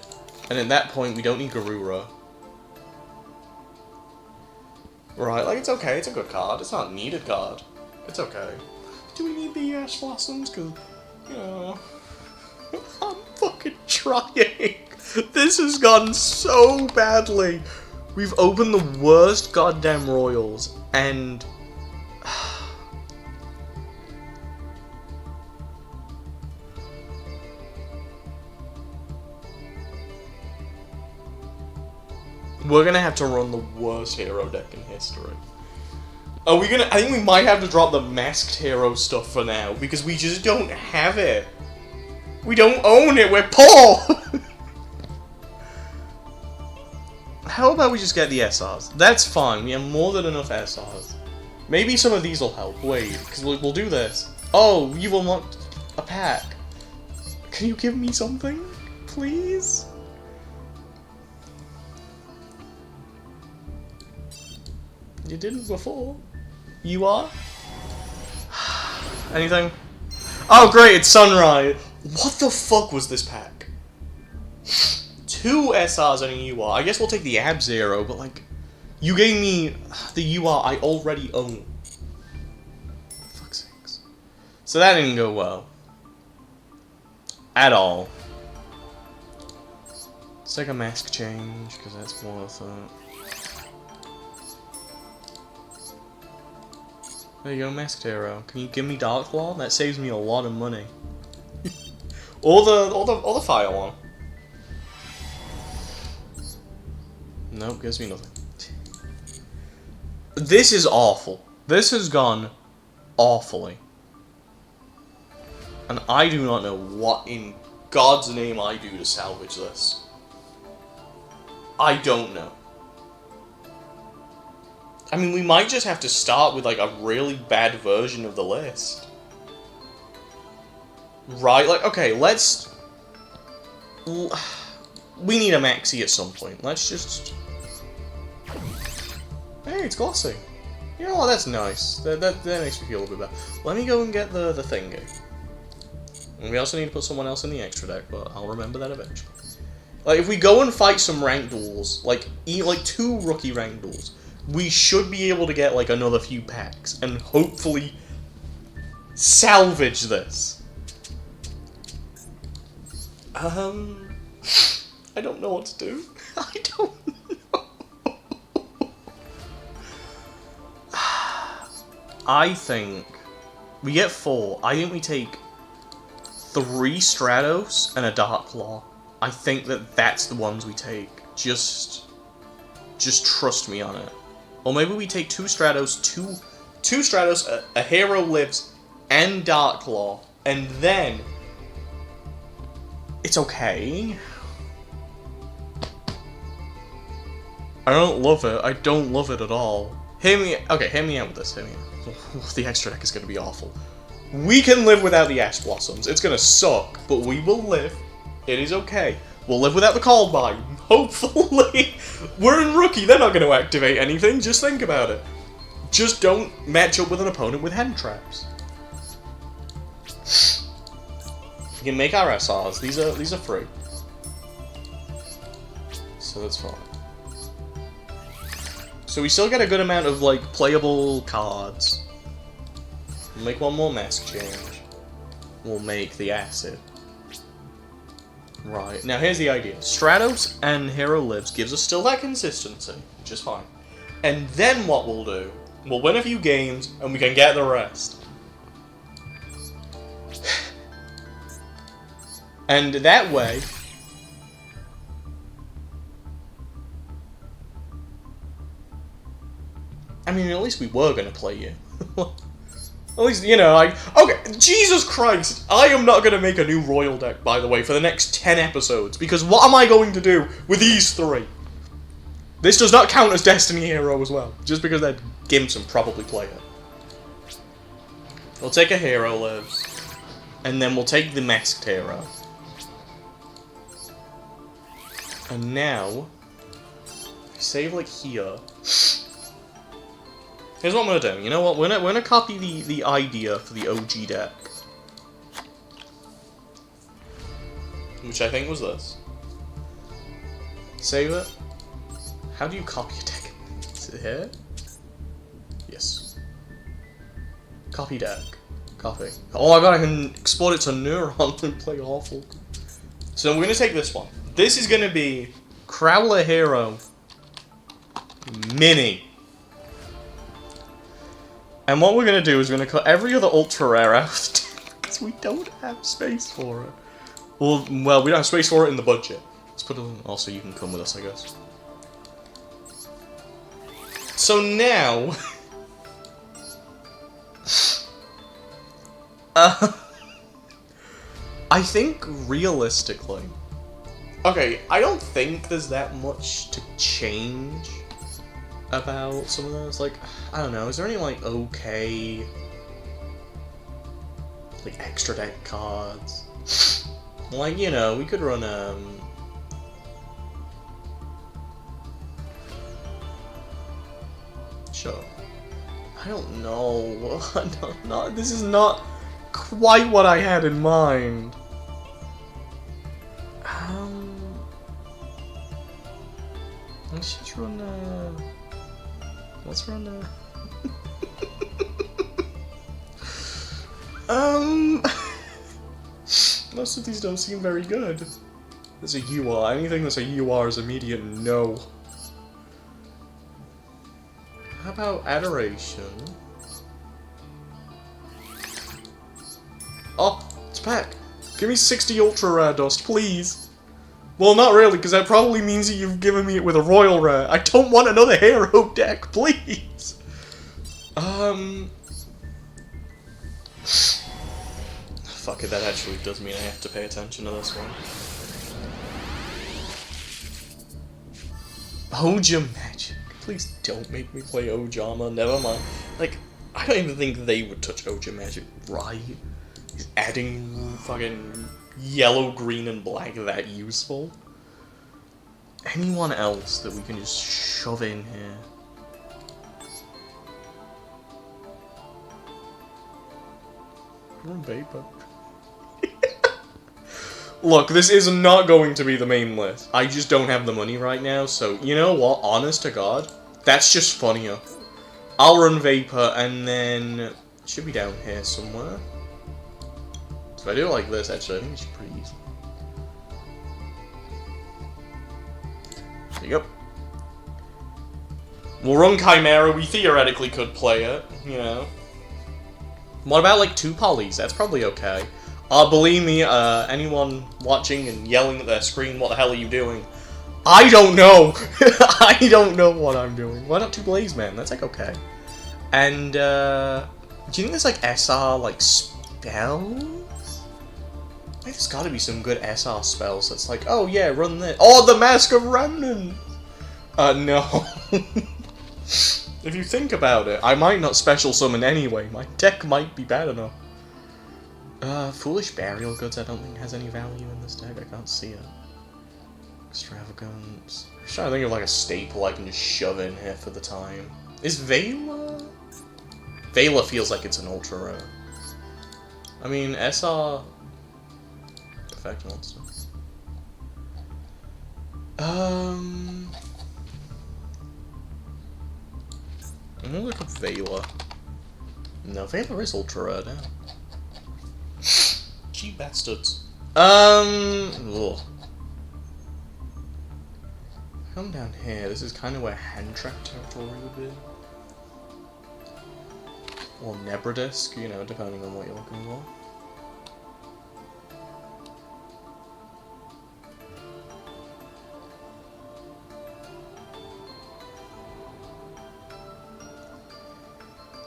And at that point, we don't need Garura. Right, like, it's okay. It's a good card. It's not a needed card. It's okay. Do we need the Ash Blossoms? Because, you know... I'm fucking trying. This has gone so badly. We've opened the worst goddamn Royals, and... We're gonna have to run the worst hero deck in history. Are we gonna... I think we might have to drop the masked hero stuff for now, because we just don't have it. We don't own it, we're poor! How about we just get the SRs? That's fine, we have more than enough SRs. Maybe some of these will help. Wait, because we'll do this. Oh, you've unlocked a pack. Can you give me something? Please? You didn't before. You are? Anything? Oh great, it's Sunrise! What the fuck was this pack? 2 SRs and a UR. I guess we'll take the Ab Zero, but like... You gave me the UR I already own. For fuck's sakes. So that didn't go well. At all. Let's take a mask change, because that's worth it. There you go, masked hero. Can you give me Dark Claw? That saves me a lot of money. or the fire one. Nope, gives me nothing. This is awful. This has gone awfully. And I do not know what in God's name I do to salvage this. I don't know. I mean, we might just have to start with, like, a really bad version of the list. Right? Like, okay, let's... We need a maxi at some point. Let's just... Hey, it's glossy. You know what, that's nice. That makes me feel a bit better. Let me go and get the thingy. And we also need to put someone else in the extra deck, but I'll remember that eventually. Like, if we go and fight some ranked duels, like 2 rookie ranked duels, we should be able to get, like, another few packs, and hopefully salvage this. I don't know what to do. I don't know. I think we get 4. I think we take 3 Stratos and a Dark Claw. I think that's the ones we take. Just trust me on it. Or maybe we take 2 Stratos, two Stratos, a Hero Lives, and Dark Claw, and then it's okay. I don't love it. I don't love it at all. Hear me out with this. Hear me out. The extra deck is going to be awful. We can live without the Ash Blossoms. It's going to suck, but we will live. It is okay. We'll live without the Coldbine. Hopefully. We're in Rookie. They're not going to activate anything. Just think about it. Just don't match up with an opponent with hand traps. We can make our SRs. These are free. So that's fine. So we still get a good amount of, like, playable cards. We'll make one more mask change. We'll make the Acid. Right, now here's the idea. Stratos and Hero Lives gives us still that consistency, which is fine. And then what we'll do, we'll win a few games, and we can get the rest. And that way... I mean, at least we were going to play you. At least, you know, okay, Jesus Christ! I am not going to make a new Royal deck, by the way, for the next 10 episodes, because what am I going to do with these 3? This does not count as Destiny Hero as well, just because they're Gimps and probably play it. We'll take a Hero Lives, and then we'll take the Masked Hero. And now, save, like, here. Here's what I'm gonna do. You know what? We're gonna copy the idea for the OG deck, which I think was this. Save it. How do you copy a deck? Is it here? Yes. Copy deck. Copy. Oh my god! I can export it to Neuron and play awful. So we're gonna take this one. This is gonna be Crowler Hero Mini. And what we're going to do is we're going to cut every other ultra rare out, because we don't have space for it. Well, we don't have space for it in the budget. Let's put it in. Also, you can come with us, I guess. So now... I think, realistically... Okay, I don't think there's that much to change about some of those. Like, I don't know, is there any, like, okay, like, extra deck cards? Like, you know, we could run, sure. I don't know. No, this is not quite what I had in mind. Let's just run, Let's run, most of these don't seem very good. There's a UR. Anything that's a UR is immediate no. How about Adoration? Oh, it's back. Give me 60 Ultra Rare Dust, please. Well, not really, because that probably means that you've given me it with a Royal Rare. I don't want another hero deck, please. Fuck it, that actually does mean I have to pay attention to this one. Oja Magic. Please don't make me play Ojama, never mind. Like, I don't even think they would touch Oja Magic, right? Is adding fucking yellow, green, and black that useful? Anyone else that we can just shove in here? Vapor. Look, this is not going to be the main list. I just don't have the money right now, so you know what? Honest to God, that's just funnier. I'll run Vapor, and then it should be down here somewhere. If I do it like this, actually, I think it's pretty easy. There you go. We'll run Chimera. We theoretically could play it, you know. What about, like, 2 polys? That's probably okay. Believe me, anyone watching and yelling at their screen, what the hell are you doing? I don't know! I don't know what I'm doing. Why not 2 Blaze Man? That's, like, okay. And, do you think there's, like, SR, like, spells? Like, there's gotta be some good SR spells that's like, oh yeah, run this. Oh, the Mask of Remnant! No. If you think about it, I might not special summon anyway. My deck might be bad enough. Foolish Burial Goods I don't think has any value in this deck. I can't see it. Extravagance. I'm just trying to think of like a staple I can just shove in here for the time. Is Vela? Vela feels like it's an ultra rare. I mean, SR... Effect monster. I'm gonna look up Vela. No, Vela is ultra rare now. Cheap bastards. Ugh. Come down here. This is kind of where hand trap territory would be. Or Nebrodisk, you know, depending on what you're looking for.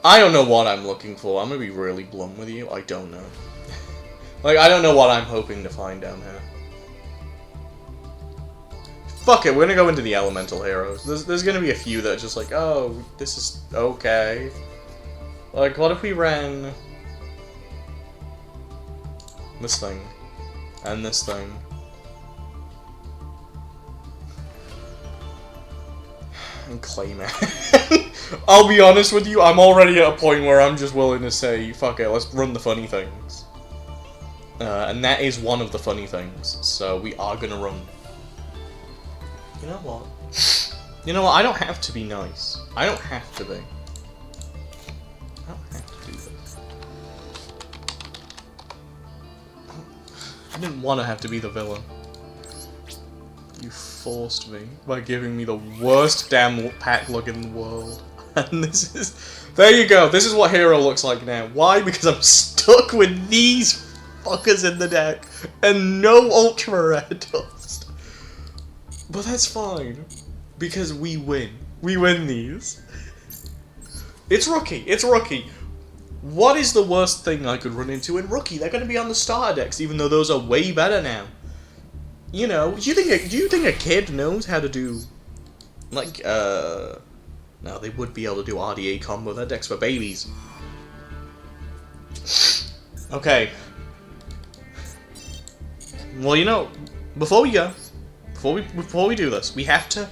I don't know what I'm looking for. I'm gonna be really blunt with you. I don't know. Like, I don't know what I'm hoping to find down here. Fuck it, we're gonna go into the elemental heroes. There's gonna be a few that are just like, oh, this is okay. Like, what if we ran this thing and this thing? And Clayman. I'll be honest with you, I'm already at a point where I'm just willing to say, fuck it, let's run the funny things. And that is one of the funny things, so we are gonna run. You know what? You know what, I don't have to be nice. I don't have to be. I don't have to do this. I didn't want to have to be the villain. You forced me by giving me the worst damn pack look in the world. And this is... There you go, this is what hero looks like now. Why? Because I'm stuck with these fuckers in the deck and no ultra rare dust. But that's fine, because we win. We win these. It's Rookie, it's Rookie. What is the worst thing I could run into in Rookie? They're going to be on the starter decks, even though those are way better now. You know, do you think a kid knows how to do, like, no, they would be able to do RDA combo. That deck's for babies. Okay. Well, you know, before we go, before we do this, we have to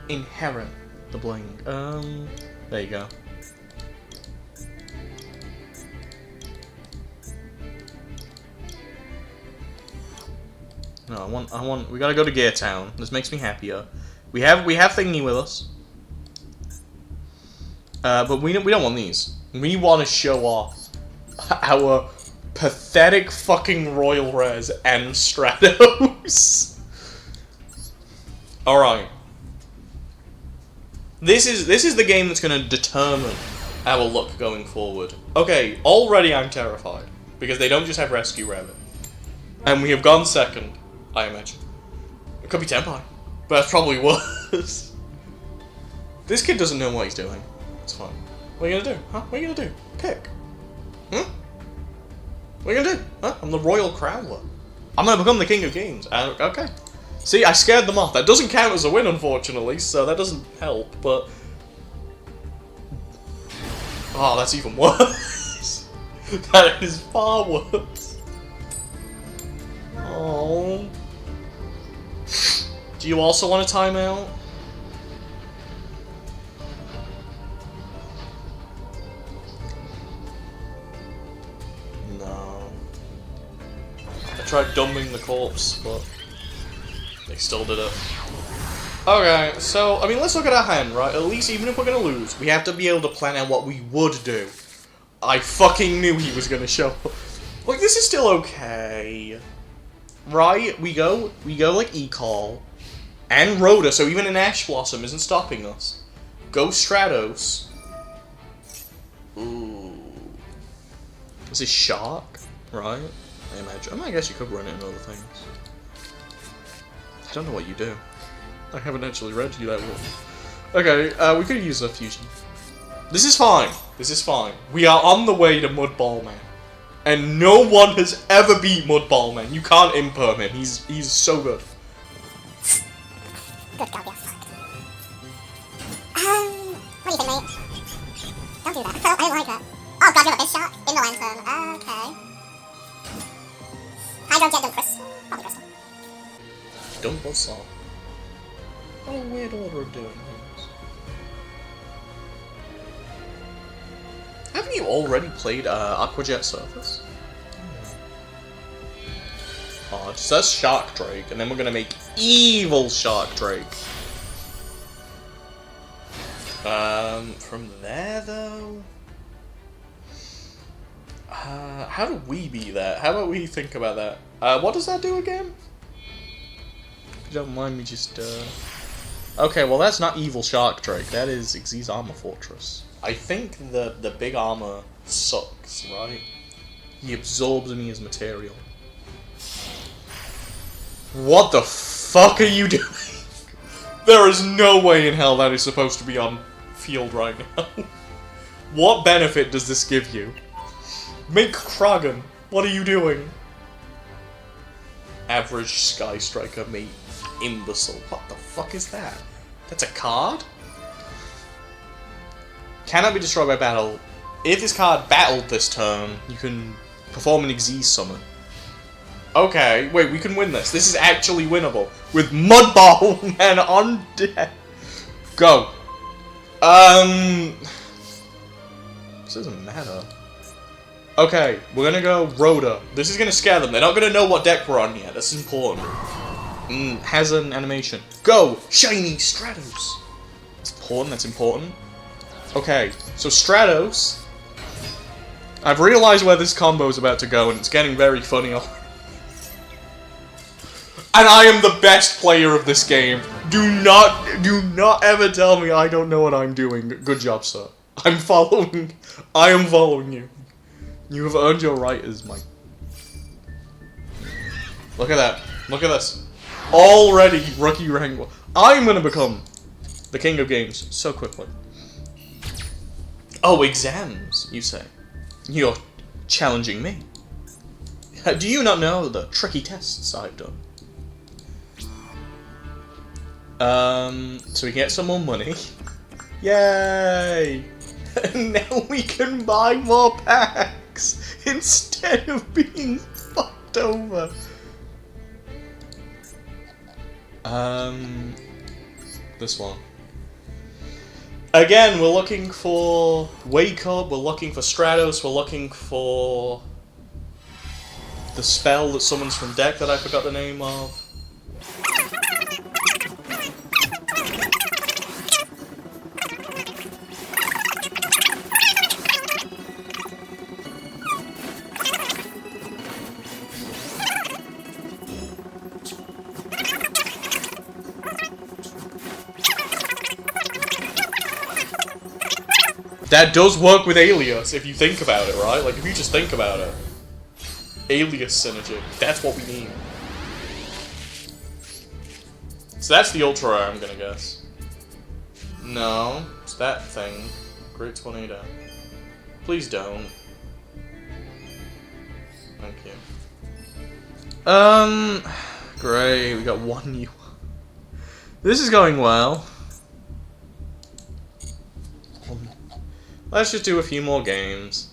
inherit the bling. There you go. No, we gotta go to Gear Town. This makes me happier. We have Thingy with us. But we don't want these. We want to show off our pathetic fucking Royal Rares and Stratos. Alright. This is the game that's going to determine our luck going forward. Okay, already I'm terrified. Because they don't just have Rescue Rabbit. And we have gone second, I imagine. It could be Tenpai. But that's probably worse. This kid doesn't know what he's doing. It's fine. What are you gonna do? Huh? What are you gonna do? Pick. Hmm? What are you gonna do? Huh? I'm the Royal Crowler. I'm gonna become the King of Games. Okay. See, I scared them off. That doesn't count as a win, unfortunately, so that doesn't help, but... Oh, that's even worse. That is far worse. Oh. Do you also want a timeout? No. I tried dumping the corpse, but they still did it. Okay, so, I mean, let's look at our hand, right? At least, even if we're gonna lose, we have to be able to plan out what we would do. I fucking knew he was gonna show up. Like, this is still okay. Right? We go like E-Call. And Rhoda, so even an Ash Blossom isn't stopping us. Go Stratos. Ooh. This is Shark, right? I imagine. I mean, I guess you could run it in other things. I don't know what you do. I haven't actually read you that well. Okay, we could use a fusion. This is fine. This is fine. We are on the way to Mudball Man. And no one has ever beat Mudball Man. You can't imperm him. He's so good. Good God, yes. What do you think, mate? Don't do that. I didn't like that. Oh god, you have a fish shot? In the lantern. Okay. Hydro Jet, don't Crystal. Probably Crystal. Don't Buzzsaw. What a weird order of doing things. Haven't you already played Aquajet Surface? Oh, it says Shark Drake, and then we're gonna make Evil Shark Drake. From there though? How do we beat that? How about we think about that? What does that do again? If you don't mind me just, Okay, well that's not Evil Shark Drake, that is Xyz's Armor Fortress. I think the big armor sucks, right? He absorbs me as material. What the fuck are you doing? There is no way in hell that is supposed to be on field right now. What benefit does this give you? Make Kragan. What are you doing? Average Sky Striker, mate. Imbecile. What the fuck is that? That's a card? Cannot be destroyed by battle. If this card battled this turn, you can perform an Xyz summon. Okay, wait, we can win this. This is actually winnable. With Mudball Man on deck. Go. This doesn't matter. Okay, we're gonna go Rhoda. This is gonna scare them. They're not gonna know what deck we're on yet. This is important. Has an animation. Go! Shiny Stratos! That's important, that's important. Okay, so Stratos. I've realized where this combo is about to go, and it's getting very funny. And I am the best player of this game. Do not ever tell me I don't know what I'm doing. Good job, sir. I am following you. You have earned your right as my... Look at that. Look at this. Already rookie rank 1. I'm gonna become the king of games so quickly. Oh, exams, you say? You're challenging me. Do you not know the tricky tests I've done? So we get some more money. Yay! And now we can buy more packs instead of being fucked over. This one. Again, we're looking for Wake Up, we're looking for Stratos, we're looking for the spell that summons from deck that I forgot the name of. That does work with Alias, if you think about it, right? Like, if you just think about it. Alias synergy. That's what we need. So that's the ultra rare, I'm gonna guess. No, it's that thing. Great Tornado. Please don't. Thank you. Great, we got one new one. This is going well. Let's just do a few more games.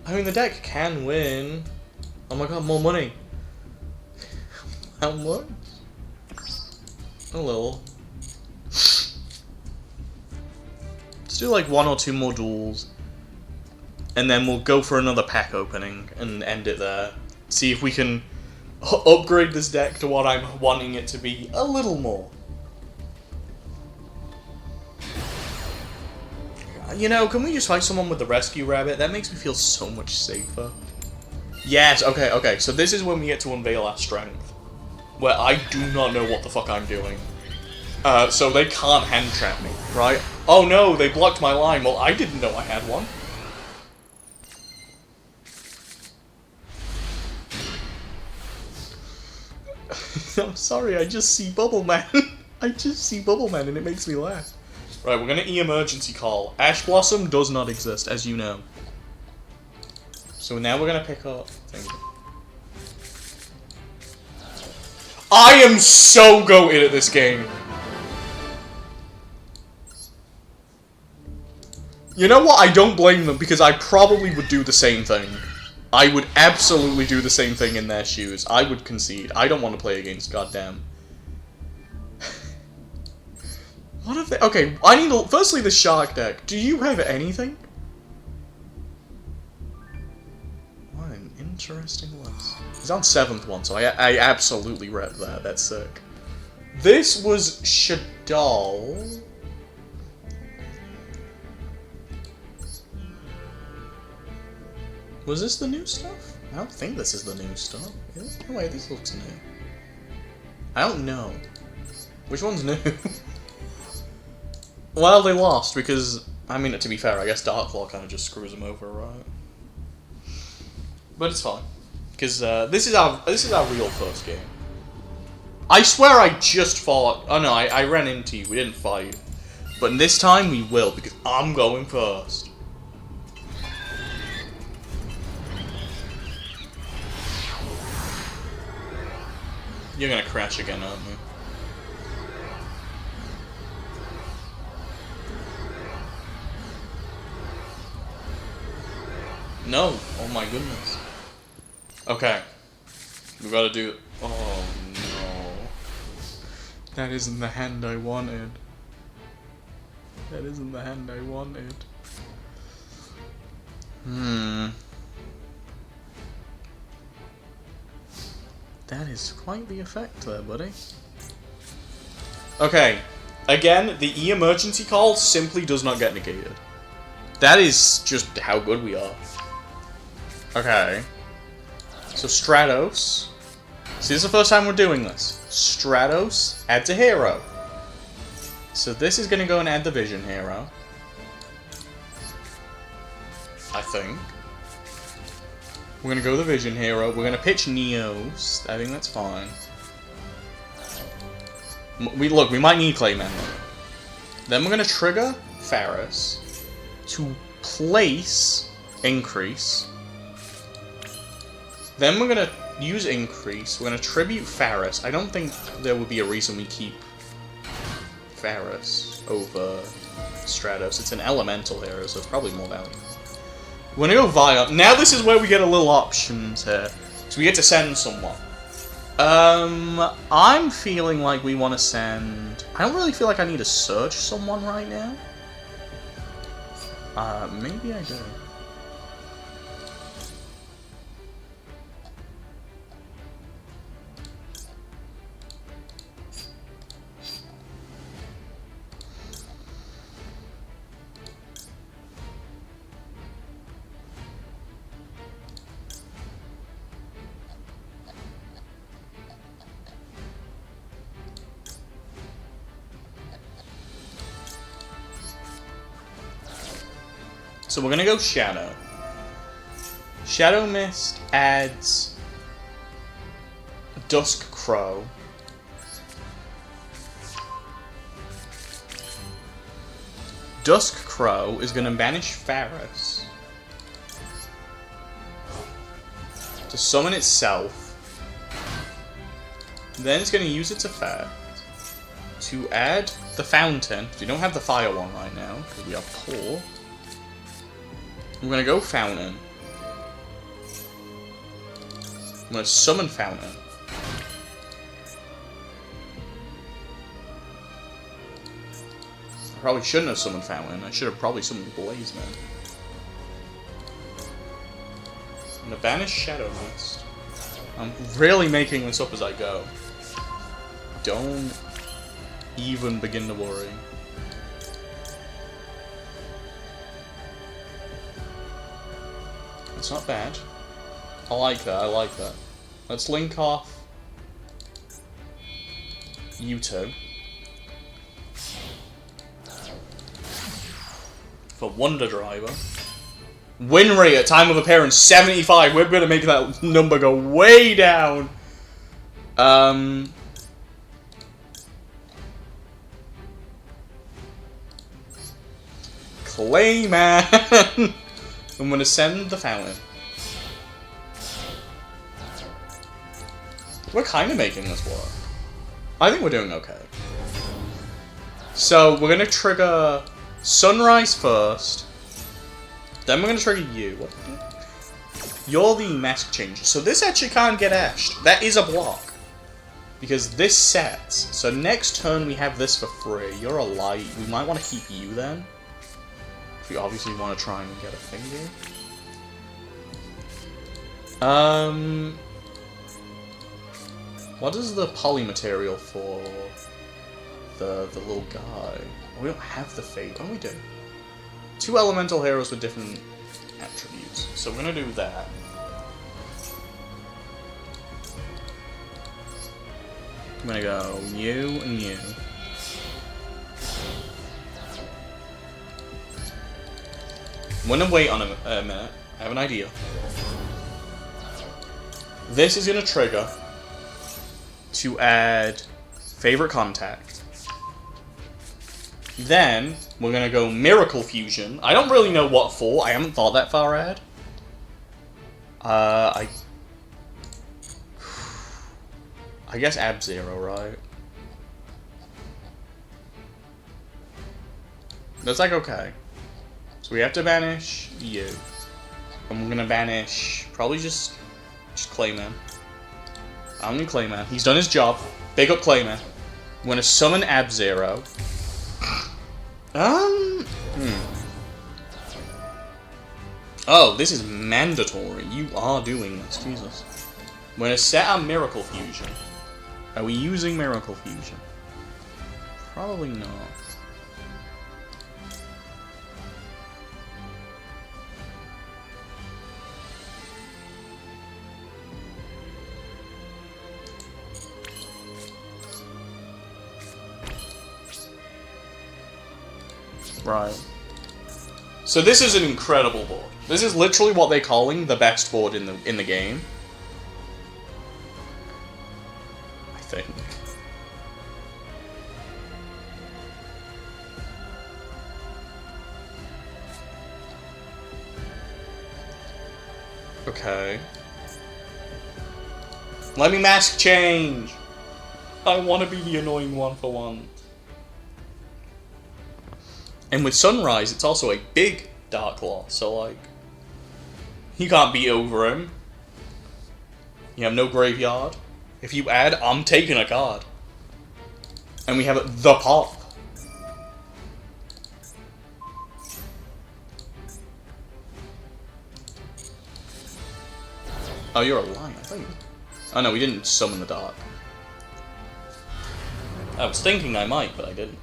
I mean, the deck can win. Oh my god, more money. How much? A little. Let's do like 1 or 2 more duels. And then we'll go for another pack opening and end it there. See if we can upgrade this deck to what I'm wanting it to be a little more. You know, can we just fight someone with the rescue rabbit? That makes me feel so much safer. Yes, okay, so this is when we get to unveil our strength. Where I do not know what the fuck I'm doing. So they can't hand trap me, right? Oh no, they blocked my line. Well, I didn't know I had one. I'm sorry, I just see Bubble Man. I just see Bubble Man and it makes me laugh. Right, we're gonna emergency call. Ash Blossom does not exist, as you know. So now we're gonna pick up... I am so goated at this game. You know what? I don't blame them, because I probably would do the same thing. I would absolutely do the same thing in their shoes. I would concede. I don't want to play against goddamn... What if they... Okay, I need to... Firstly, the Shark deck. Do you have anything? What an interesting list. He's on 7th one, so I absolutely rep that. That's sick. This was Shadal. Was this the new stuff? I don't think this is the new stuff. No way, this looks new. I don't know. Which one's new? Well, they lost because, I mean, to be fair, I guess Darklaw kind of just screws them over, right? But it's fine, because this is our real first game. I swear I just fought. Oh no, I ran into you. We didn't fight, but this time we will because I'm going first. You're gonna crash again, aren't you? No! Oh my goodness. Okay. We gotta do... Oh no. That isn't the hand I wanted. That isn't the hand I wanted. That is quite the effect there, buddy. Okay. Again, the E-emergency call simply does not get negated. That is just how good we are. Okay. So Stratos. See, this is the first time we're doing this. Stratos adds a hero. So this is going to go and add the Vision hero. I think. We're going to go the Vision hero. We're going to pitch Neos. I think that's fine. Look, we might need Clayman. Then we're going to trigger Ferris to place Increase. Then we're going to use Increase. We're going to tribute Ferris. I don't think there would be a reason we keep Ferris over Stratos. It's an elemental hero, so it's probably more valuable. We're going to go Via. Now this is where we get a little options here. So we get to send someone. I'm feeling like we want to send... I don't really feel like I need to search someone right now. Maybe I do. So we're gonna go Shadow. Shadow Mist adds Dusk Crow. Dusk Crow is gonna banish Faris to summon itself. Then it's gonna use its effect to add the Fountain. We don't have the Fire one right now because we are poor. I'm gonna go Fountain. I'm gonna summon Fountain. I probably shouldn't have summoned Fountain. I should have probably summoned Blaze Man. I'm gonna banish Shadow Mist. I'm really making this up as I go. Don't even begin to worry. It's not bad. I like that, I like that. Let's link off you two. For Wonder Driver. Win rate at time of appearance 75. We're gonna make that number go way down. Clayman. I'm gonna send the Fountain. We're kind of making this work. I think we're doing okay. So we're gonna trigger Sunrise first. Then we're gonna trigger you. What? You're the mask changer. So this actually can't get ashed. That is a block. Because this sets. So next turn we have this for free. You're a light. We might want to keep you then. If we obviously want to try and get a finger. What is the poly material for the little guy? We don't have the fate. What do we do? 2 elemental heroes with different attributes. So we're gonna do that. I'm gonna go you and you. I'm gonna wait on a minute. I have an idea. This is gonna trigger to add favorite contact. Then we're gonna go Miracle Fusion. I don't really know what for. I haven't thought that far ahead. I guess Ab-Zero, right? That's like okay. So we have to banish you. And we're gonna banish probably just Clayman. I don't need Clayman. He's done his job. Big up Clayman. I'm gonna summon Ab-Zero. Oh, this is mandatory. You are doing this. Jesus. I'm gonna set our Miracle Fusion. Are we using Miracle Fusion? Probably not. Right. So this is an incredible board. This is literally what they're calling the best board in the game. I think. Okay. Let me mask change. I want to be the annoying one for once. And with Sunrise, it's also a big Dark Claw, so like, you can't beat over him. You have no graveyard. If you add, I'm taking a card. And we have the pop. Oh, you're a lion, I think. Oh no, we didn't summon the dark. I was thinking I might, but I didn't.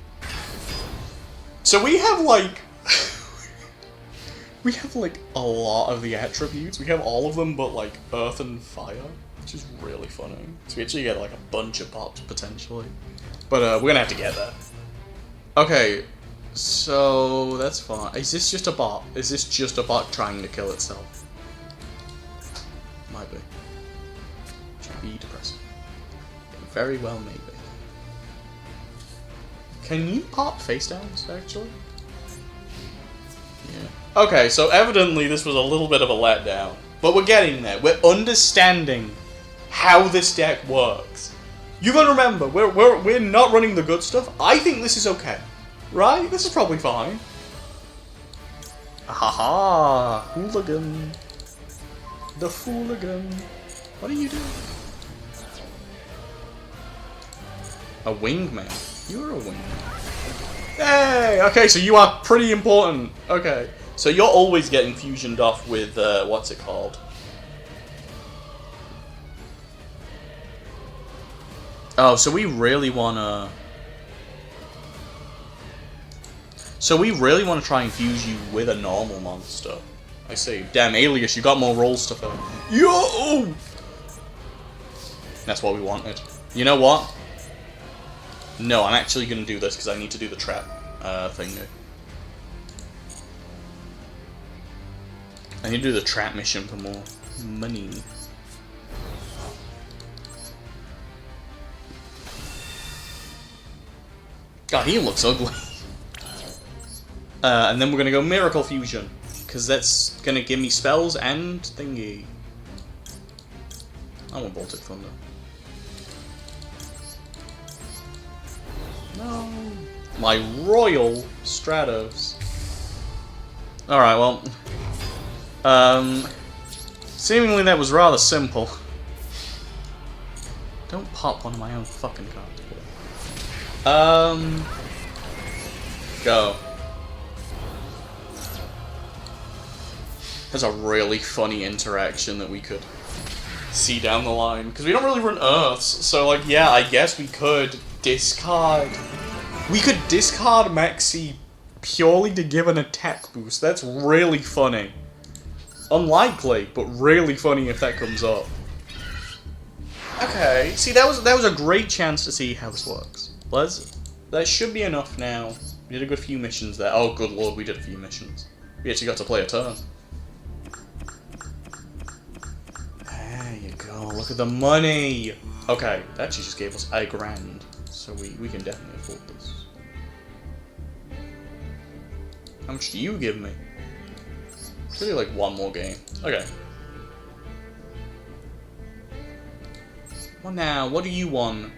So we have like a lot of the attributes. We have all of them but like earth and fire, which is really funny. So we actually get like a bunch of pops potentially. But we're gonna have to get there. Okay, So that's fine. Is this just a bot? Is this just a bot trying to kill itself? Might be. Should be depressing. Very well, maybe. Can you pop face downs, actually? Yeah. Okay, so evidently this was a little bit of a letdown. But we're getting there. We're understanding how this deck works. You gotta remember, we're not running the good stuff. I think this is okay. Right? This is probably fine. Haha! Hooligan. The fooligan. What are you doing? A wingman. You're a wingman. Hey! Okay, so you are pretty important. Okay. So you're always getting fusioned off with, what's it called? Oh, so we really wanna... So we really want to try and fuse you with a normal monster. I see. Damn, Alias, you got more rolls to fill. Yo! That's what we wanted. You know what? No, I'm actually going to do this because I need to do the trap thing. I need to do the trap mission for more money. God, he looks ugly. And then we're gonna go Miracle Fusion, because that's gonna give me spells and thingy. I want Baltic Thunder. No. My Royal Stratos. Alright, well. Seemingly that was rather simple. Don't pop one of my own fucking cards. Go. There's a really funny interaction that we could see down the line. Because we don't really run Earths, so like, yeah, I guess we could discard... We could discard Maxi purely to give an attack boost. That's really funny. Unlikely, but really funny if that comes up. Okay, see, that was a great chance to see how this works. That should be enough now. We did a good few missions there. Oh, good lord, we did a few missions. We actually got to play a turn. There you go, look at the money! Okay, that actually just gave us $1,000, so we can definitely afford this. How much do you give me? Really like one more game. Okay. What now? What do you want?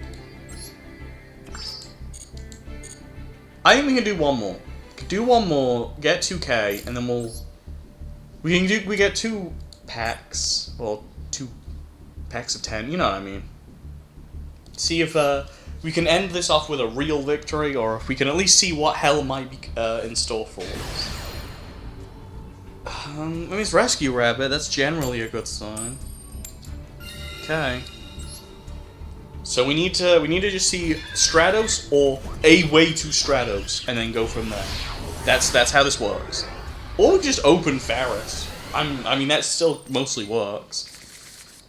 I think we can do one more. Do one more, get 2k, and then we get 2 packs, well, 2 packs of 10, you know what I mean. See if we can end this off with a real victory, or if we can at least see what hell might be in store for us. I mean, it's Rescue Rabbit, that's generally a good sign. Okay. So we need to just see Stratos or a way to Stratos, and then go from there. That's how this works. Or we just open Ferris. I mean, that still mostly works.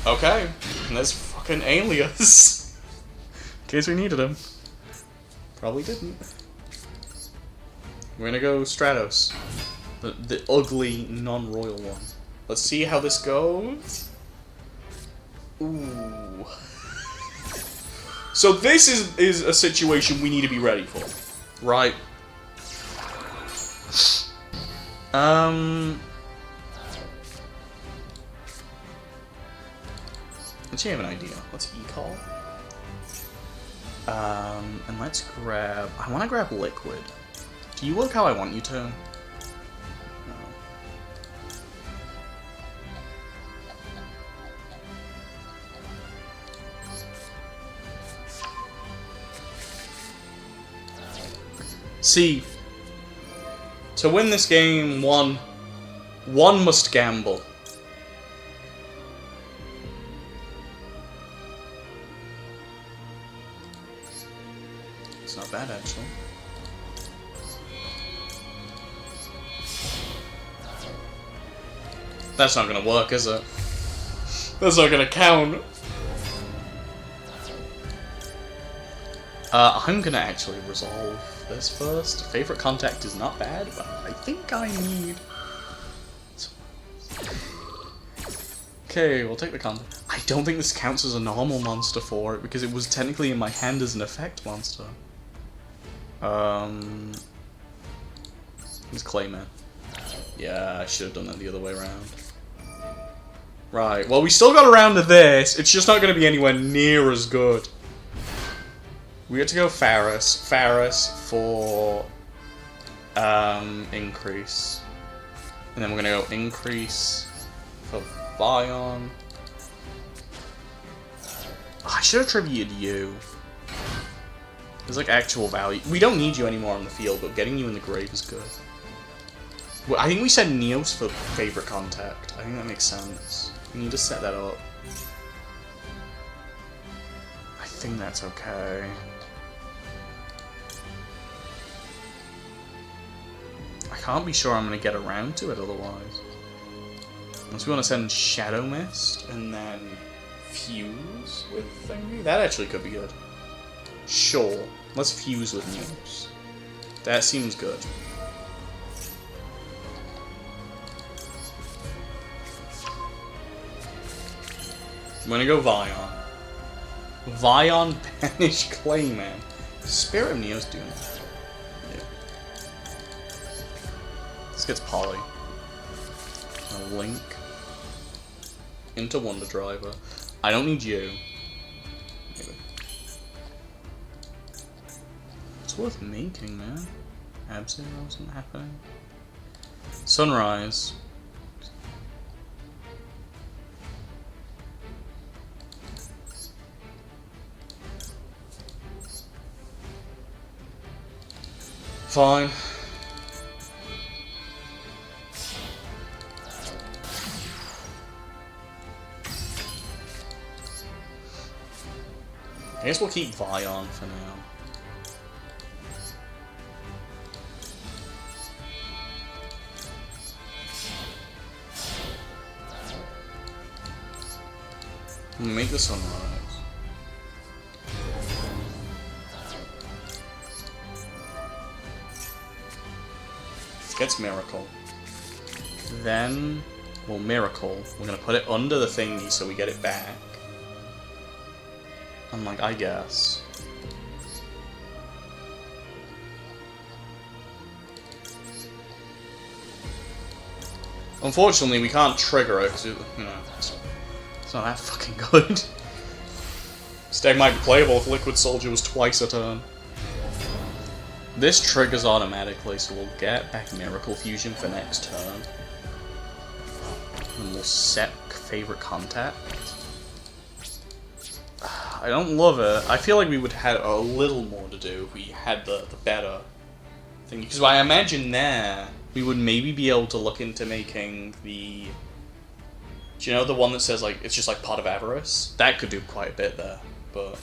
Okay, and there's fucking Alias. In case we needed him. Probably didn't. We're gonna go Stratos. The ugly, non-royal one. Let's see how this goes. Ooh. So this is a situation we need to be ready for. Right. Actually, I have an idea. Let's e-call. And let's grab... I want to grab Liquid. Do you work how I want you to? No. See, to win this game, one must gamble. It's not bad, actually. That's not gonna work, is it? That's not gonna count. I'm gonna actually resolve. this first. Favorite contact is not bad, but I think I need... Okay, we'll take the contact. I don't think this counts as a normal monster for it, because it was technically in my hand as an effect monster. It's Clayman. Yeah, I should have done that the other way around. Right, well we still got around to this, it's just not going to be anywhere near as good. We get to go Faris for increase. And then we're going to go increase for Vion. I should have tributed you. There's like actual value. We don't need you anymore on the field, but getting you in the grave is good. Well, I think we said Neos for favorite contact. I think that makes sense. We need to set that up. I think that's okay. I can't be sure I'm going to get around to it otherwise. Unless we want to send Shadow Mist and then fuse with Thingy. That actually could be good. Sure. Let's fuse with Neos. That seems good. I'm gonna go Vion. Vion banish Clayman. Spirit of Neos doing that. Yeah. This gets Poly. A Link. Into Wonder Driver. I don't need you. Maybe. It's worth making, man. Absolutely wasn't happening. Sunrise. Fine. I guess we'll keep Vion for now. We'll make the sunrise. Gets Miracle. Then, well, Miracle. We're gonna put it under the thingy so we get it back. I'm like, I guess. Unfortunately, we can't trigger it because, you know, it's not that fucking good. Stag might be playable if Liquid Soldier was twice a turn. This triggers automatically, so we'll get back Miracle Fusion for next turn. And we'll set favorite contact. I don't love it. I feel like we would have had a little more to do if we had the better thing. Because I imagine there, we would maybe be able to look into making the... Do you know the one that says, like, it's just like Pot of Avarice? That could do quite a bit there, but...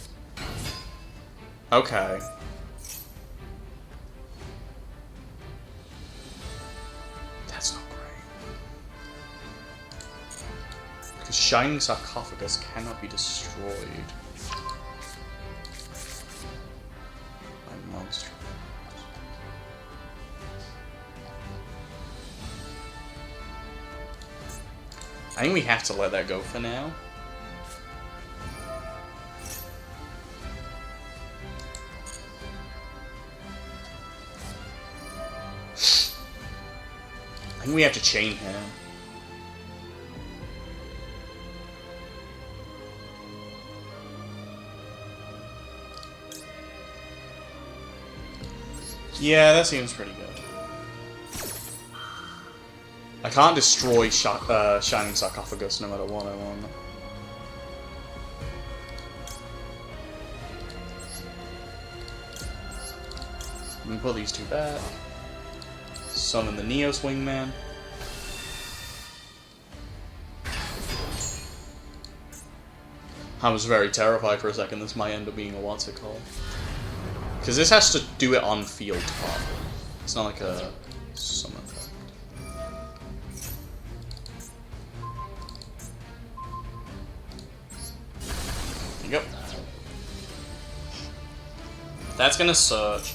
Okay. That's not great. Because Shining Sarcophagus cannot be destroyed. By monsters. I think we have to let that go for now. I think we have to chain him. Yeah, that seems pretty good. I can't destroy Shining Sarcophagus no matter what I want. We can put these two back. Summon the Neos Wingman. I was very terrified for a second this might end up being a what's it called. Because this has to do it on field top. It's not like a summon effect. There you go. That's gonna search.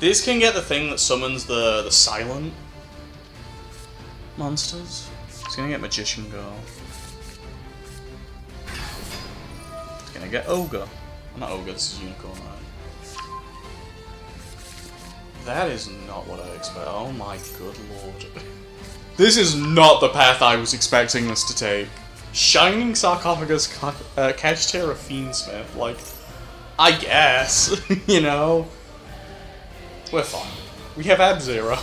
This can get the thing that summons the silent monsters. It's gonna get Magician Girl. It's gonna get Ogre. Well, not Ogre, this is Unicorn, right? That is not what I expect. Oh my good lord. This is not the path I was expecting this to take. Shining Sarcophagus Cash Terror Fiendsmith, like, I guess, you know? We're fine. We have Ab-Zero.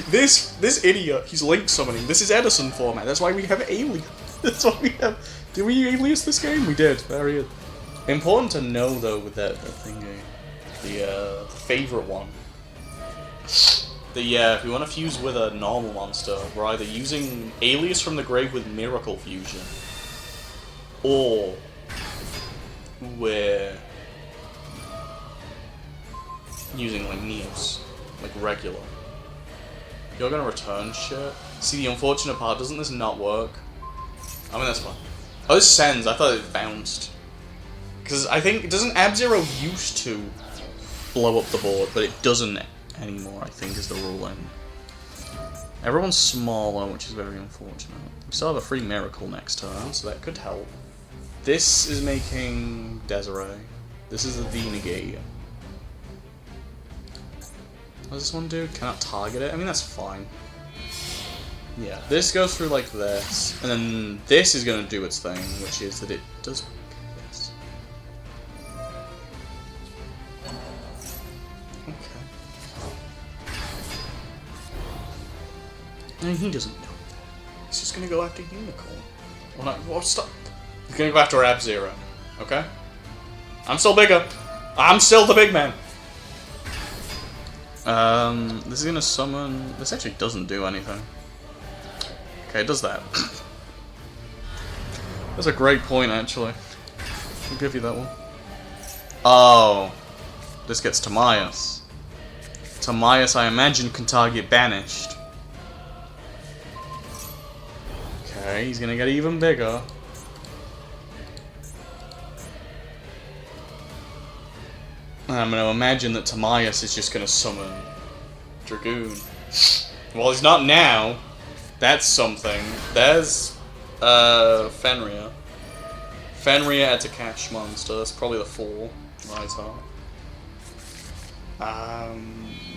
This idiot, he's Link summoning. This is Edison format. That's why we have Alias. That's why we have... Did we Alias this game? We did. Very good. Important to know, though, with that thingy. The favorite one. If we want to fuse with a normal monster, we're either using Alias from the Grave with Miracle Fusion, or we're using, like, Neos, like, regular. You're gonna return shit? See, the unfortunate part, doesn't this not work? I mean, that's fine. Oh, this sends. I thought it bounced. Because I think, doesn't Ab-Zero used to blow up the board, but it doesn't anymore, I think, is the ruling. Everyone's smaller, which is very unfortunate. We still have a free Miracle next turn, so that could help. This is making Desiree. This is the V-Negate. What does this one do? Cannot target it? I mean, that's fine. Yeah, this goes through like this, and then this is going to do its thing, which is that it does this. And he doesn't know. He's just gonna go after Unicorn. Well, no, well, stop. He's gonna go after Ab-Zero. Okay? I'm still bigger. I'm still the big man. This is gonna summon... This actually doesn't do anything. Okay, it does that. That's a great point, actually. I'll give you that one. Oh. This gets Timaeus. Timaeus, I imagine, can target Banished. Okay, he's gonna get even bigger. I'm gonna imagine that Timaeus is just gonna summon Dragoon. Well, he's not now. That's something. There's Fenrir. Fenrir adds a cash monster. That's probably the 4. Right up.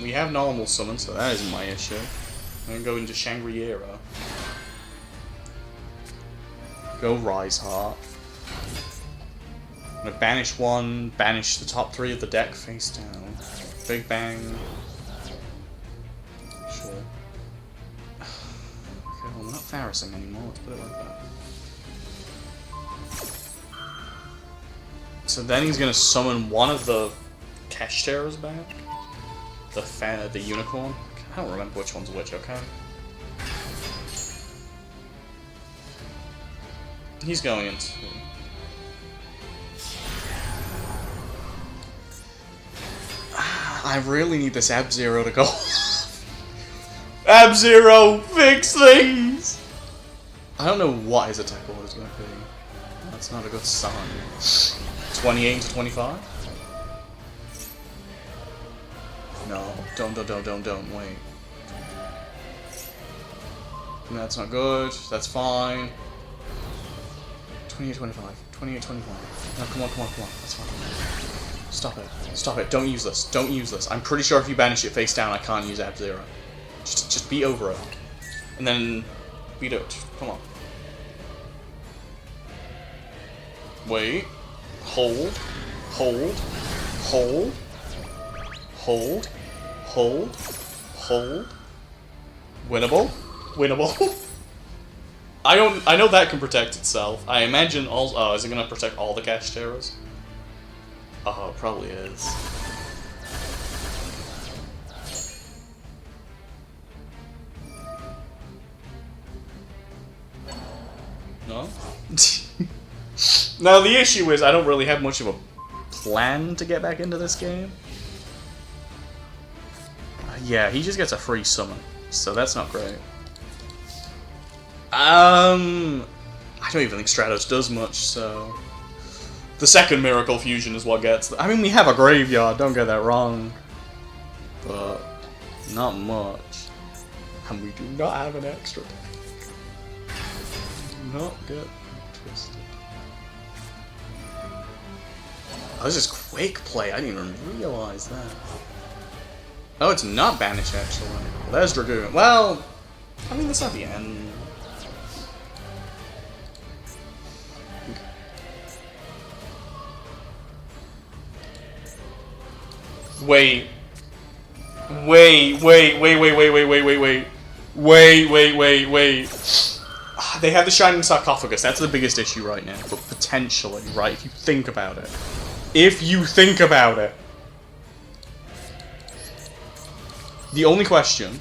We have normal summon, so that isn't my issue. I'm gonna go into Shangri-La. Go Rise Heart. I'm gonna banish 1, banish the top 3 of the deck face down. Big Bang. Sure. Okay, well, I'm not Pharising anymore, let's put it like that. So then he's gonna summon one of the Cash Terrors back. The Unicorn. I don't remember which one's which, okay? He's going into... I really need this Ab-Zero to go off. Ab-Zero, fix things! I don't know what his attack order is going to be. That's not a good sign. 28 to 25? No, don't, wait. That's not good, that's fine. 28, 25. 28, 25. No, come on. That's fine. Stop it. Don't use this. I'm pretty sure if you banish it face down, I can't use Ab-Zero. Just beat over it. And then beat it. Come on. Wait. Hold. Winnable. I know that can protect itself. I imagine all... Oh, is it gonna protect all the Cash Terrors? Oh, it probably is. No? Now, the issue is I don't really have much of a plan to get back into this game. Yeah, he just gets a free summon, so that's not great. I don't even think Stratos does much, so... The second Miracle Fusion is what gets... I mean, we have a graveyard, don't get that wrong. but not much. And we do not have an extra deck. Do not get twisted. Oh, this is quick play. I didn't even realize that. Oh, it's not banish actually. There's Dragoon. Well, I mean that's not the end. Wait. They have the Shining Sarcophagus. That's the biggest issue right now. But potentially, right? If you think about it. If you think about it. The only question.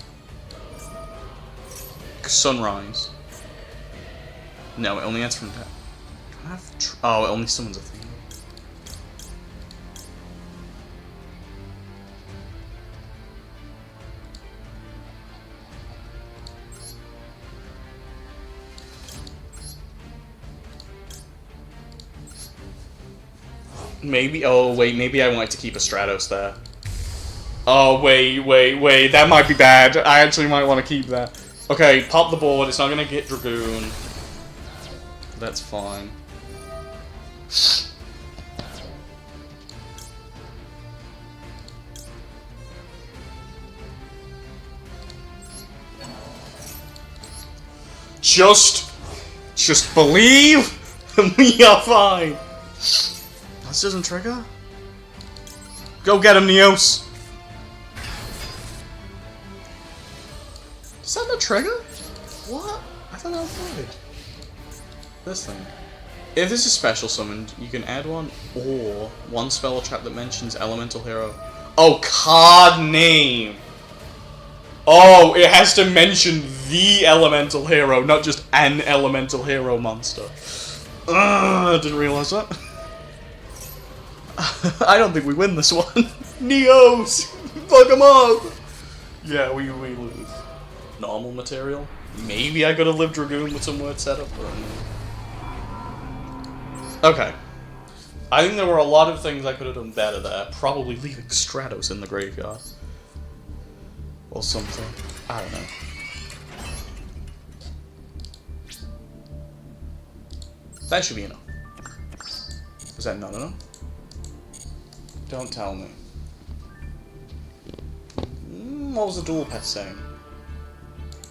Sunrise. No, it only adds from that. Do I have oh, it only summons a thing. Maybe, oh wait, maybe I wanted to keep a Stratos there. Oh wait, that might be bad. I actually might want to keep that. Okay, pop the board, it's not gonna get Dragoon. That's fine. Just believe, and we are fine. This doesn't trigger? Go get him, Neos! Does that not trigger? What? I thought that would. This thing. If this is special summoned, you can add one or one spell or trap that mentions Elemental Hero. Oh, card name! Oh, it has to mention the Elemental Hero, not just an Elemental Hero monster. I didn't realize that. I don't think we win this one. Neos! Fuck him up! Yeah, we lose. Normal material? Maybe I could have lived Dragoon with some word setup. Okay. I think there were a lot of things I could have done better there. Probably leaving Stratos in the graveyard. Or something. I don't know. That should be enough. Is that not enough? Don't tell me. What was the dual pet saying?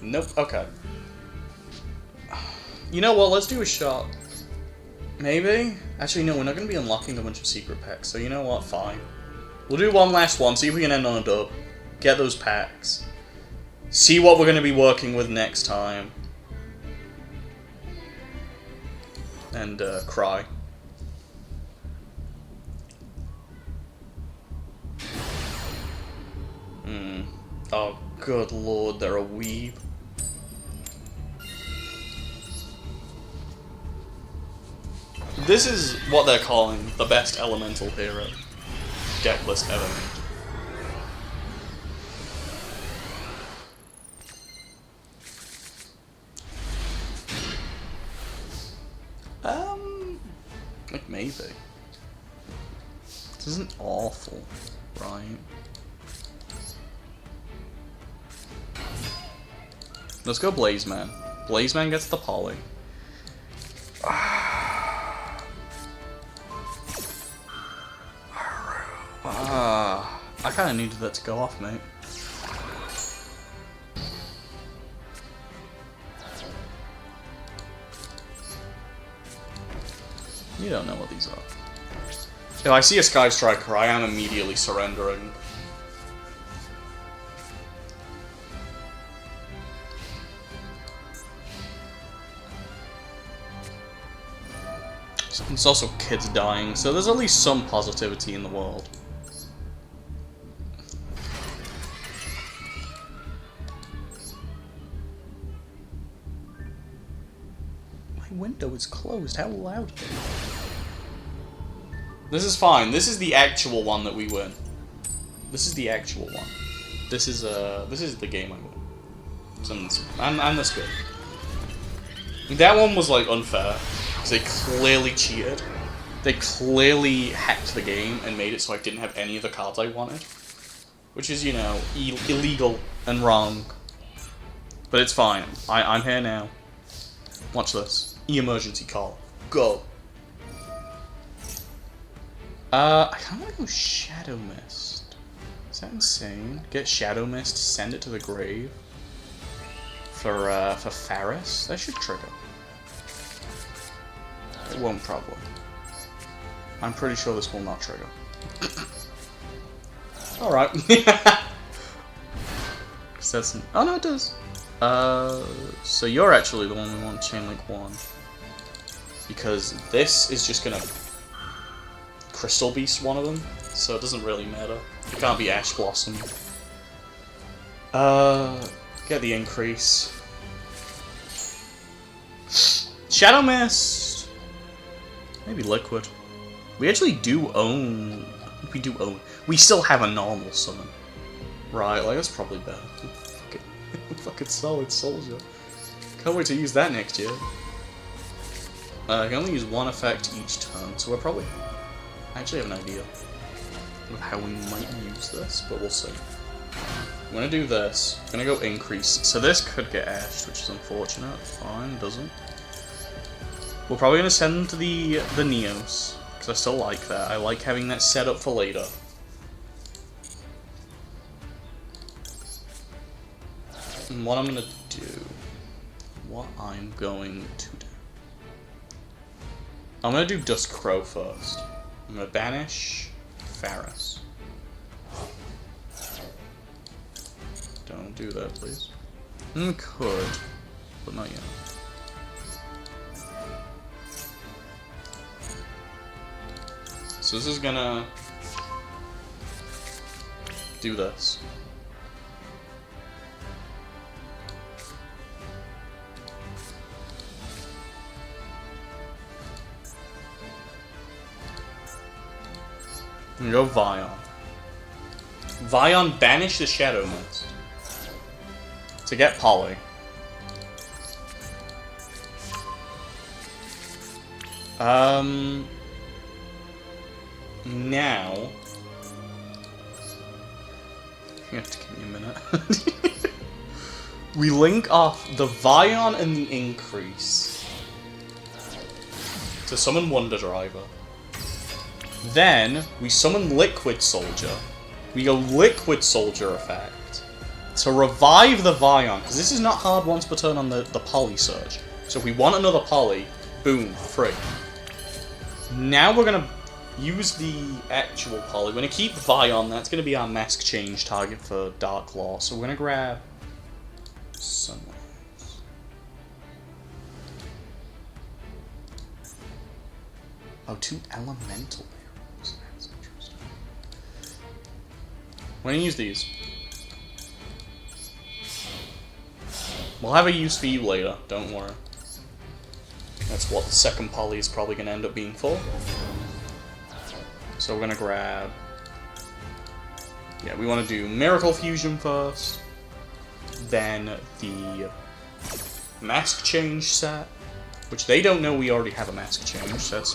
Nope, okay. You know what, let's do a shot. Maybe? Actually, no, we're not going to be unlocking a bunch of secret packs, so you know what, fine. We'll do one last one, see if we can end on a dub. Get those packs. See what we're going to be working with next time. And, cry. Oh, good lord, they're a weeb. This is what they're calling the best elemental hero deck list ever made. Like maybe. This isn't awful, right? Let's go Blazeman. Blazeman gets the poly. I kinda needed that to go off, mate. You don't know what these are. If I see a Sky Striker, I am immediately surrendering. It's also kids dying, so there's at least some positivity in the world. My window is closed, how loud? This is fine, this is the actual one that we win. This is the actual one. This is the game I win. I'm this good. That one was like unfair. They clearly cheated. They clearly hacked the game and made it so I didn't have any of the cards I wanted. which is, you know, illegal and wrong. But it's fine. I'm here now. Watch this. Emergency call. Go. I kind of want to go Shadow Mist. Is that insane? Get Shadow Mist, send it to the grave. For Faris? That should trigger. It won't probably. I'm pretty sure this will not trigger. Alright. Oh no, it does. So you're actually the one we want Chain Link 1. Because this is just gonna Crystal Beast one of them, so it doesn't really matter. It can't be Ash Blossom. Get the increase. Shadow Mist! Maybe Liquid. We actually do own... We still have a normal summon. Right, like, that's probably better. Fucking solid soldier. Can't wait to use that next year. I can only use one effect each turn, so we're probably... I actually have an idea of how we might use this, but we'll see. I'm gonna do this. I'm gonna go increase. So this could get ashed, which is unfortunate. Fine, doesn't. We're probably gonna send them to the Neos, because I still like that. I like having that set up for later. And what I'm gonna do... I'm gonna do Dusk Crow first. I'm gonna banish Faris. Don't do that, please. Could, but not yet. So this is gonna do this. And go Vion. Vion, banish the Shadow Mist to get Poly. Now you have to give me a minute. We link off the Vion and the increase to summon Wonder Driver. Then, we summon Liquid Soldier. We go Liquid Soldier effect to revive the Vion, because this is not hard once per turn on the Poly Surge. So if we want another Poly, boom, free. Now we're going to use the actual Poly. We're going to keep Vion, that's going to be our Mask Change target for Dark Claw. So we're going to grab someone else. Oh, 2 Elemental. We're gonna use these. We'll have a use for you later, don't worry. That's what the second Poly is probably gonna end up being for. So we're gonna grab... Yeah, we want to do Miracle Fusion first. Then the Mask Change set. Which they don't know we already have a Mask Change, so that's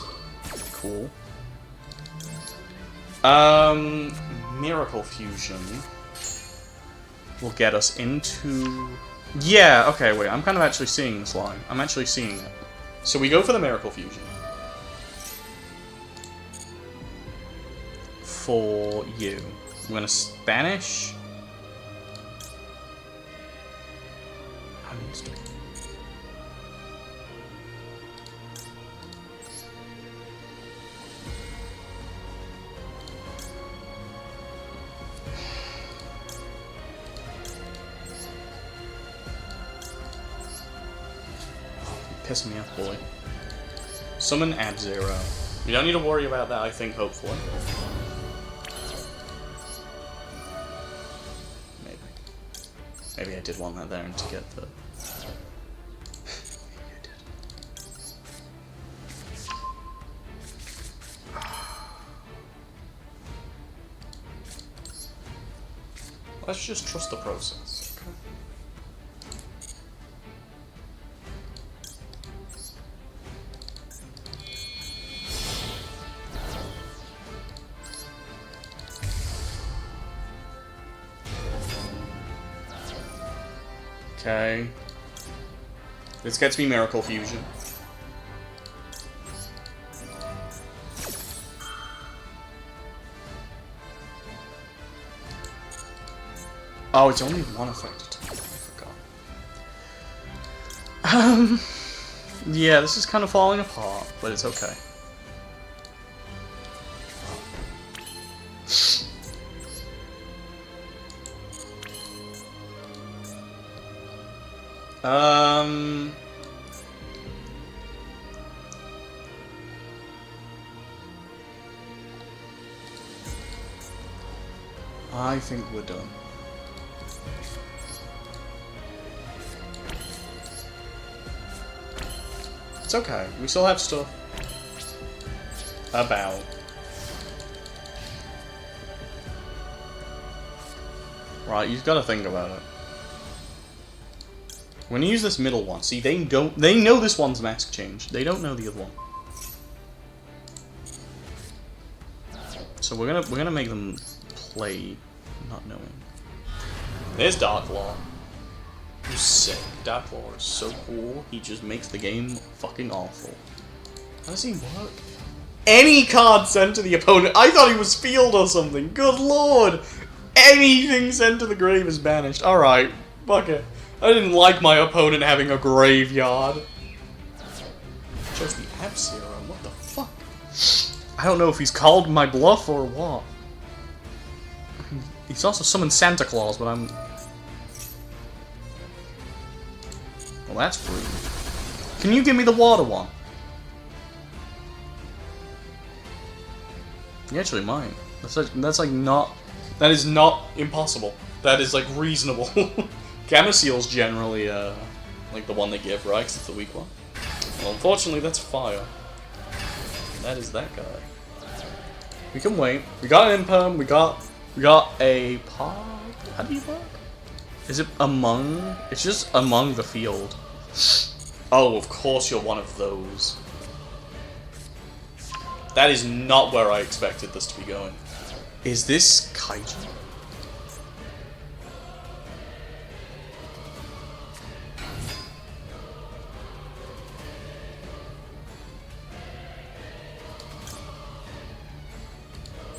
cool. Miracle Fusion will get us into... Yeah, okay, wait, I'm kind of actually seeing this line. I'm actually seeing it. So we go for the Miracle Fusion. For you. I'm gonna banish... How do you do? Pissing me off, boy. Summon Ab-Zero. We don't need to worry about that, I think, hopefully. Maybe. Maybe I did want that there and to get the... Maybe I did. Let's just trust the process. Okay. This gets me Miracle Fusion. Oh, it's only one effect attack. I forgot. Yeah, this is kind of falling apart, but it's okay. I think we're done. It's okay. We still have stuff. About. Right, you've got to think about it. When you use this middle one, see, they know this one's mask change. They don't know the other one. So we're gonna make them play not knowing. There's Dark Law. Who's sick. Dark Law is so cool, he just makes the game fucking awful. How does he work? Any card sent to the opponent. I thought he was field or something. Good lord! Anything sent to the grave is banished. Alright, fuck it. I didn't like my opponent having a graveyard. Just the App Serum, what the fuck? I don't know if he's called my bluff or what. He's also summoned Santa Claus, but I'm... Well, that's rude. Can you give me the water one? You actually might. That's like not... That is not impossible. That is like reasonable. Gamma Seal's generally like the one they give, right? 'Cause it's the weak one. Well, unfortunately, that's fire. That is that guy. We can wait. We got an imperm. We got a pod. How do you work? Is it among? It's just among the field. Oh, of course you're one of those. That is not where I expected this to be going. Is this Kaiju?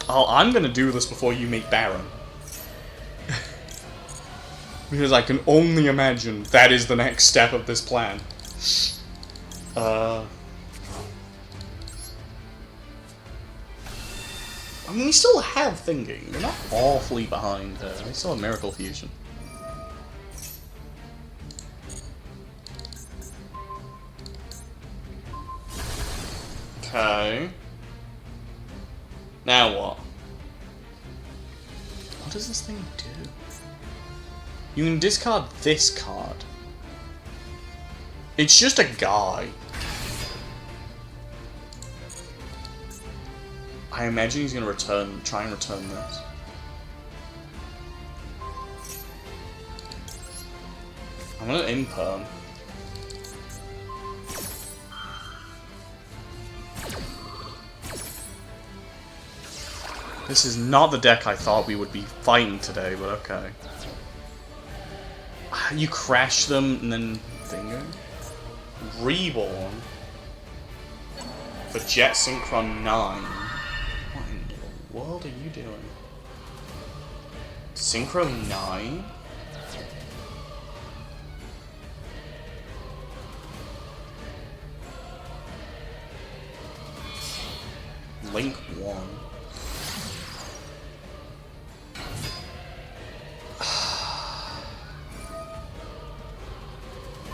Oh, I'm gonna do this before you make Baron. Because I can only imagine that is the next step of this plan. I mean, we still have thinking. We're not awfully behind. We still have Miracle Fusion. Okay. Now what? What does this thing do? You can discard this card. It's just a guy. I imagine he's gonna try and return this. I'm gonna imperm. This is not the deck I thought we would be fighting today, but okay. You crash them and then Finger? Reborn? For Jet Synchron 9? What in the world are you doing? Synchro 9? Link 1.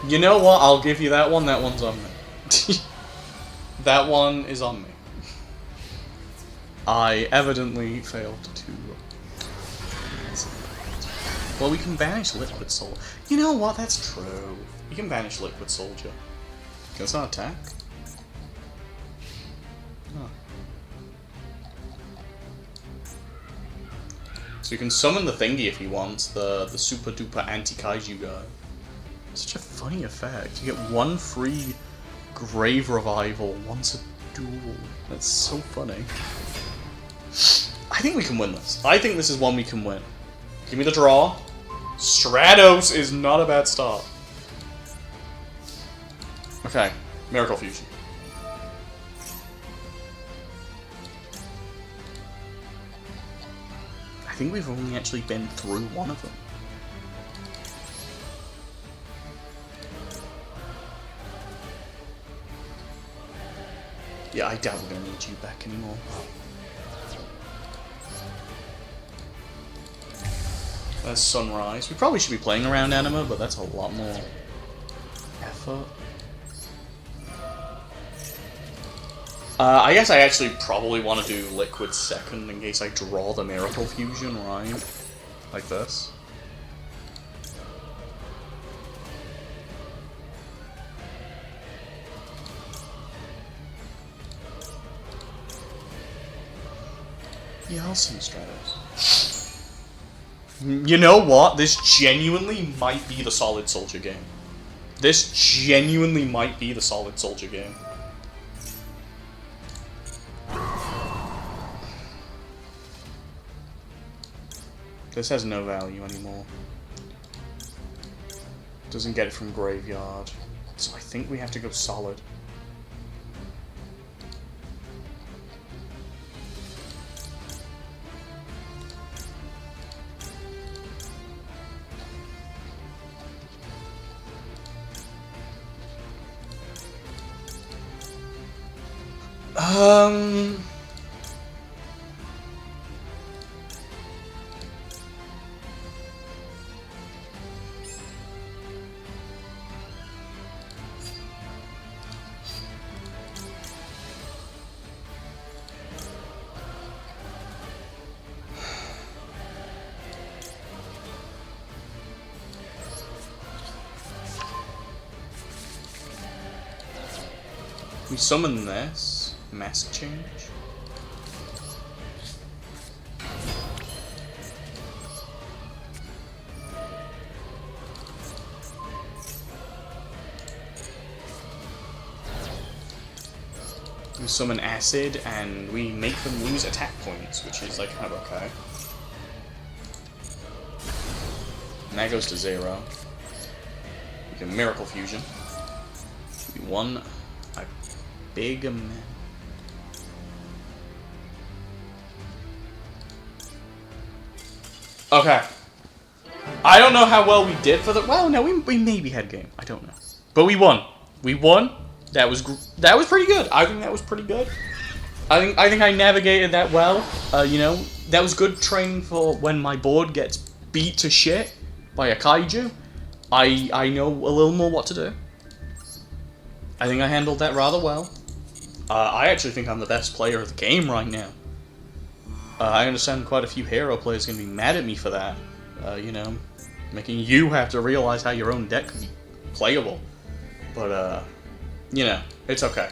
You know what? I'll give you that one. That one's on me. That one is on me. I evidently failed to... Well, we can banish Liquid Soul. You know what? That's true. You can banish Liquid Soldier. Can this not attack? Huh. So you can summon the thingy if he wants, the super duper anti-kaiju guy. Such a funny effect. You get one free Grave Revival once a duel. That's so funny. I think we can win this. I think this is one we can win. Give me the draw. Stratos is not a bad start. Okay, Miracle Fusion. I think we've only actually been through one of them. Yeah, I doubt we're gonna need you back anymore. There's Sunrise. We probably should be playing around Anima, but that's a lot more effort. I guess I actually probably want to do Liquid second in case I draw the Miracle Fusion, right? Like this. Yeah, I'll send Stratos. You know what? This genuinely might be the Solid Soldier game. This genuinely might be the Solid Soldier game. This has no value anymore. Doesn't get it from Graveyard. So I think we have to go Solid. We summon this. Mask change. We summon Acid, and we make them lose attack points, which is like kind of okay. And that goes to 0. We can Miracle Fusion. We won a big amount. Okay. I don't know how well we did for the. Well, no, we maybe had game. I don't know, but we won. We won. That was pretty good. I think that was pretty good. I think I navigated that well. You know, that was good training for when my board gets beat to shit by a kaiju. I know a little more what to do. I think I handled that rather well. I actually think I'm the best player of the game right now. I understand quite a few hero players are going to be mad at me for that. You know, making you have to realize how your own deck can be playable. But, you know, it's okay.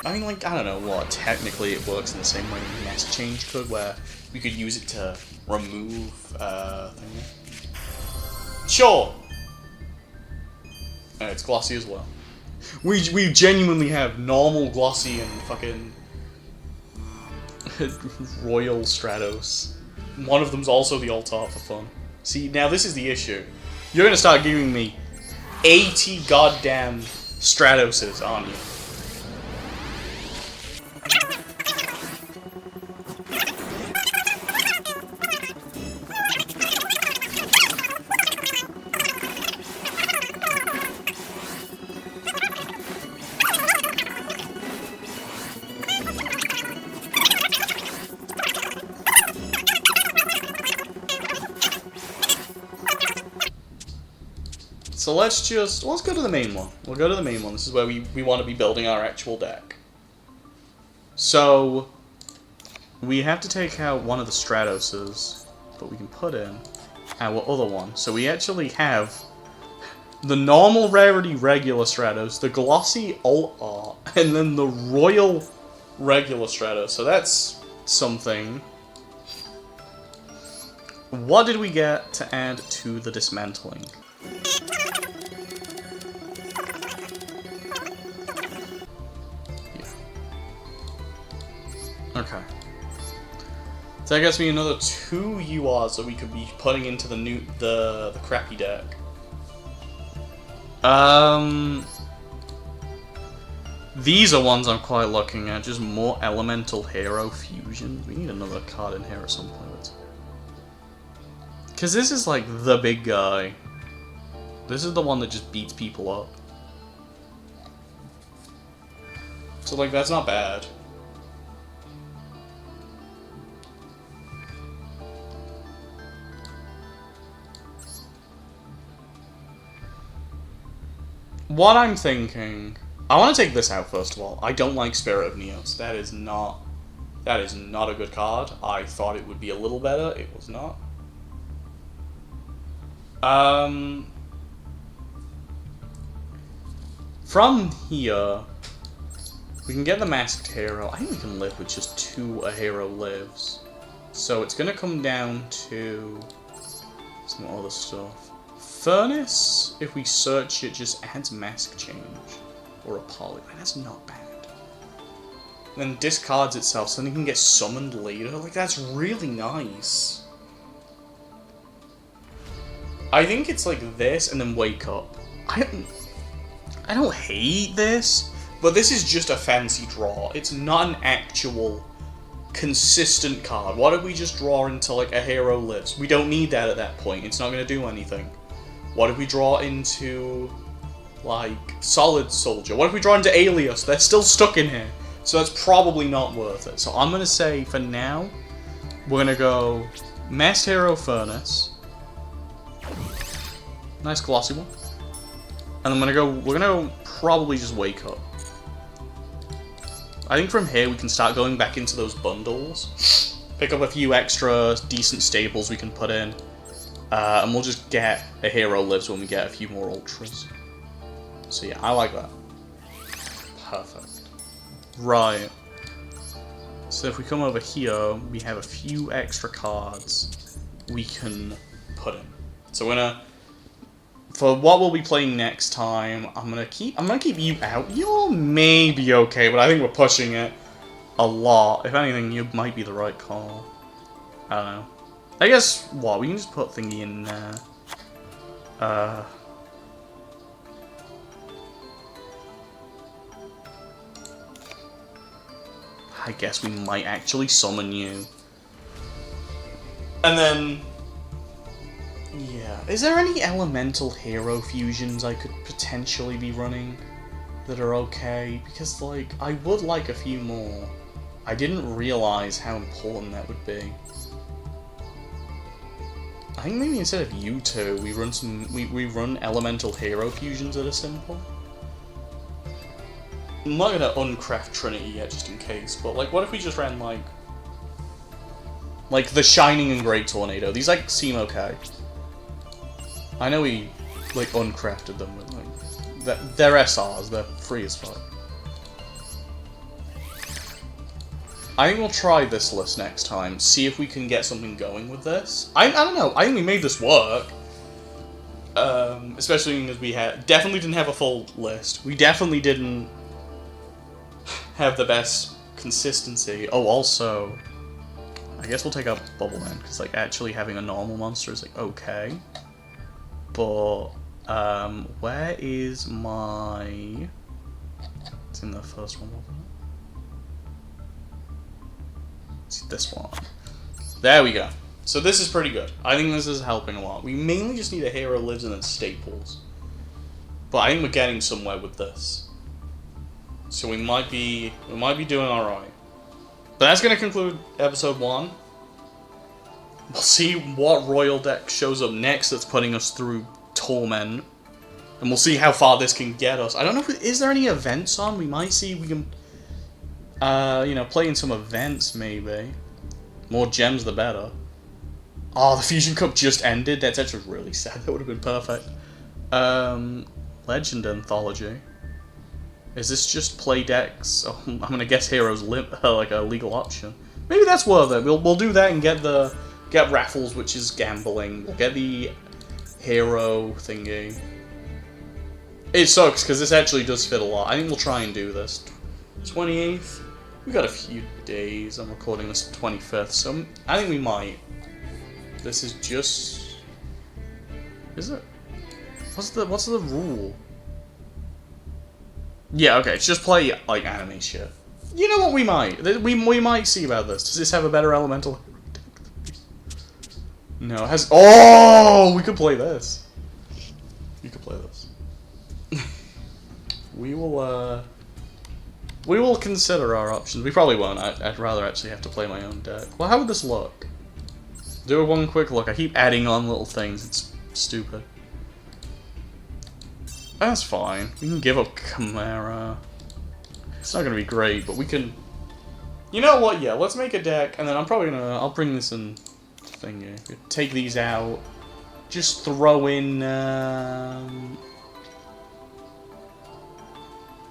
I mean, like, I don't know what, technically it works in the same way Mask Change could, where we could use it to remove, Sure! And it's Glossy as well. We genuinely have normal Glossy and fucking Royal Stratos. One of them's also the alt-art for fun. See, now this is the issue. You're gonna start giving me 80 goddamn Stratoses, aren't you? So let's go to the main one. We'll go to the main one. This is where we want to be building our actual deck. So we have to take out one of the Stratoses, but we can put in our other one. So we actually have the normal rarity regular Stratos, the glossy alt art, and then the Royal regular Stratos, so that's something. What did we get to add to the dismantling? Yeah. Okay. So that gets me another 2 URs that we could be putting into the crappy deck. These are ones I'm quite looking at, just more elemental hero fusion. We need another card in here at some point. Because this is like the big guy. This is the one that just beats people up. So like, that's not bad. What I'm thinking, I want to take this out first of all. I don't like Spirit of Neos. That is not a good card. I thought it would be a little better. It was not. From here, we can get the Masked Hero. I think we can live with just 2 a hero lives. So it's gonna come down to some other stuff. Furnace, if we search it, just adds mask change. Or a poly. That's not bad. Then discards itself, so then it can get summoned later. Like, that's really nice. I think it's like this, and then wake up. I don't hate this, but this is just a fancy draw. It's not an actual consistent card. What if we just draw into, like, a hero lives? We don't need that at that point. It's not going to do anything. What if we draw into, like, Solid Soldier? What if we draw into Alias? They're still stuck in here. So that's probably not worth it. So I'm going to say, for now, we're going to go Masked Hero Furnace. Nice glossy one. And we're gonna probably just wake up. I think from here we can start going back into those bundles. Pick up a few extra decent staples we can put in. And we'll just get a hero lives when we get a few more ultras. So yeah, I like that. Perfect. Right. So if we come over here, we have a few extra cards we can put in. So we're gonna, for what we'll be playing next time, I'm gonna keep you out. You'll maybe okay, but I think we're pushing it a lot. If anything, you might be the right call. I don't know. I guess, what, we can just put thingy in there. I guess we might actually summon you. And then, yeah. Is there any elemental hero fusions I could potentially be running that are okay? Because, like, I would like a few more. I didn't realize how important that would be. I think maybe instead of you two, we run we run elemental hero fusions that are simple. I'm not gonna uncraft Trinity yet, just in case, but like, what if we just ran like the Shining and Great Tornado? These like seem okay. I know we like uncrafted them, but like they're SRs, they're free as fuck. I think we'll try this list next time, see if we can get something going with this. I don't know, I think we made this work. Especially because we definitely didn't have a full list. We definitely didn't have the best consistency. Oh, also, I guess we'll take out Bubble Man, because like actually having a normal monster is like okay. But, where is my... It's in the first one, wasn't it? It's this one. There we go. So this is pretty good. I think this is helping a lot. We mainly just need a hero lives and then staples. But I think we're getting somewhere with this. So we might be doing alright. But that's going to conclude episode 1. We'll see what royal deck shows up next that's putting us through Torment. And we'll see how far this can get us. I don't know if... Is there any events on? We might see if we can... you know, play in some events, maybe. More gems, the better. Oh, the Fusion Cup just ended? That's actually really sad. That would have been perfect. Legend Anthology. Is this just play decks? Oh, I'm gonna guess heroes like a legal option. Maybe that's worth it. We'll do that and get raffles, which is gambling. We'll get the hero thingy. It sucks because this actually does fit a lot. I think we'll try and do this. 28th. We got a few days. I'm recording this 25th, so I think we might. This is just. Is it? What's the rule? Yeah, okay. It's just play like anime shit. You know what? We might see about this. Does this have a better elemental? No, it has. Oh, we could play this. You could play this. We will consider our options. We probably won't. I'd rather actually have to play my own deck. Well, how would this look? Do one quick look. I keep adding on little things. It's stupid. That's fine. We can give up Chimera. It's not gonna be great, but we can. You know what? Yeah, let's make a deck, and then I'll bring this in. Thingy. Take these out. Just throw in.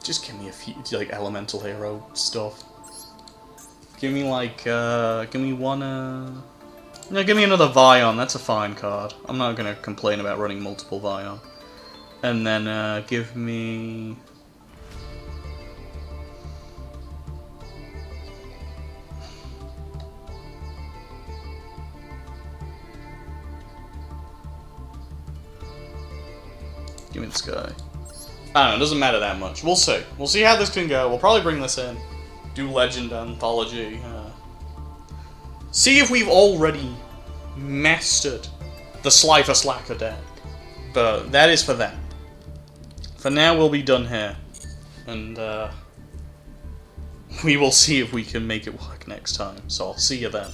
Just give me a few like elemental hero stuff. Give me like give me one no, give me another Vion, that's a fine card. I'm not gonna complain about running multiple Vion. And then give me give me this guy. I don't know, it doesn't matter that much. We'll see. We'll see how this can go. We'll probably bring this in. Do Legend Anthology. See if we've already mastered the Slifer Slacker deck. But that is for them. For now, we'll be done here. And, we will see if we can make it work next time. So I'll see you then.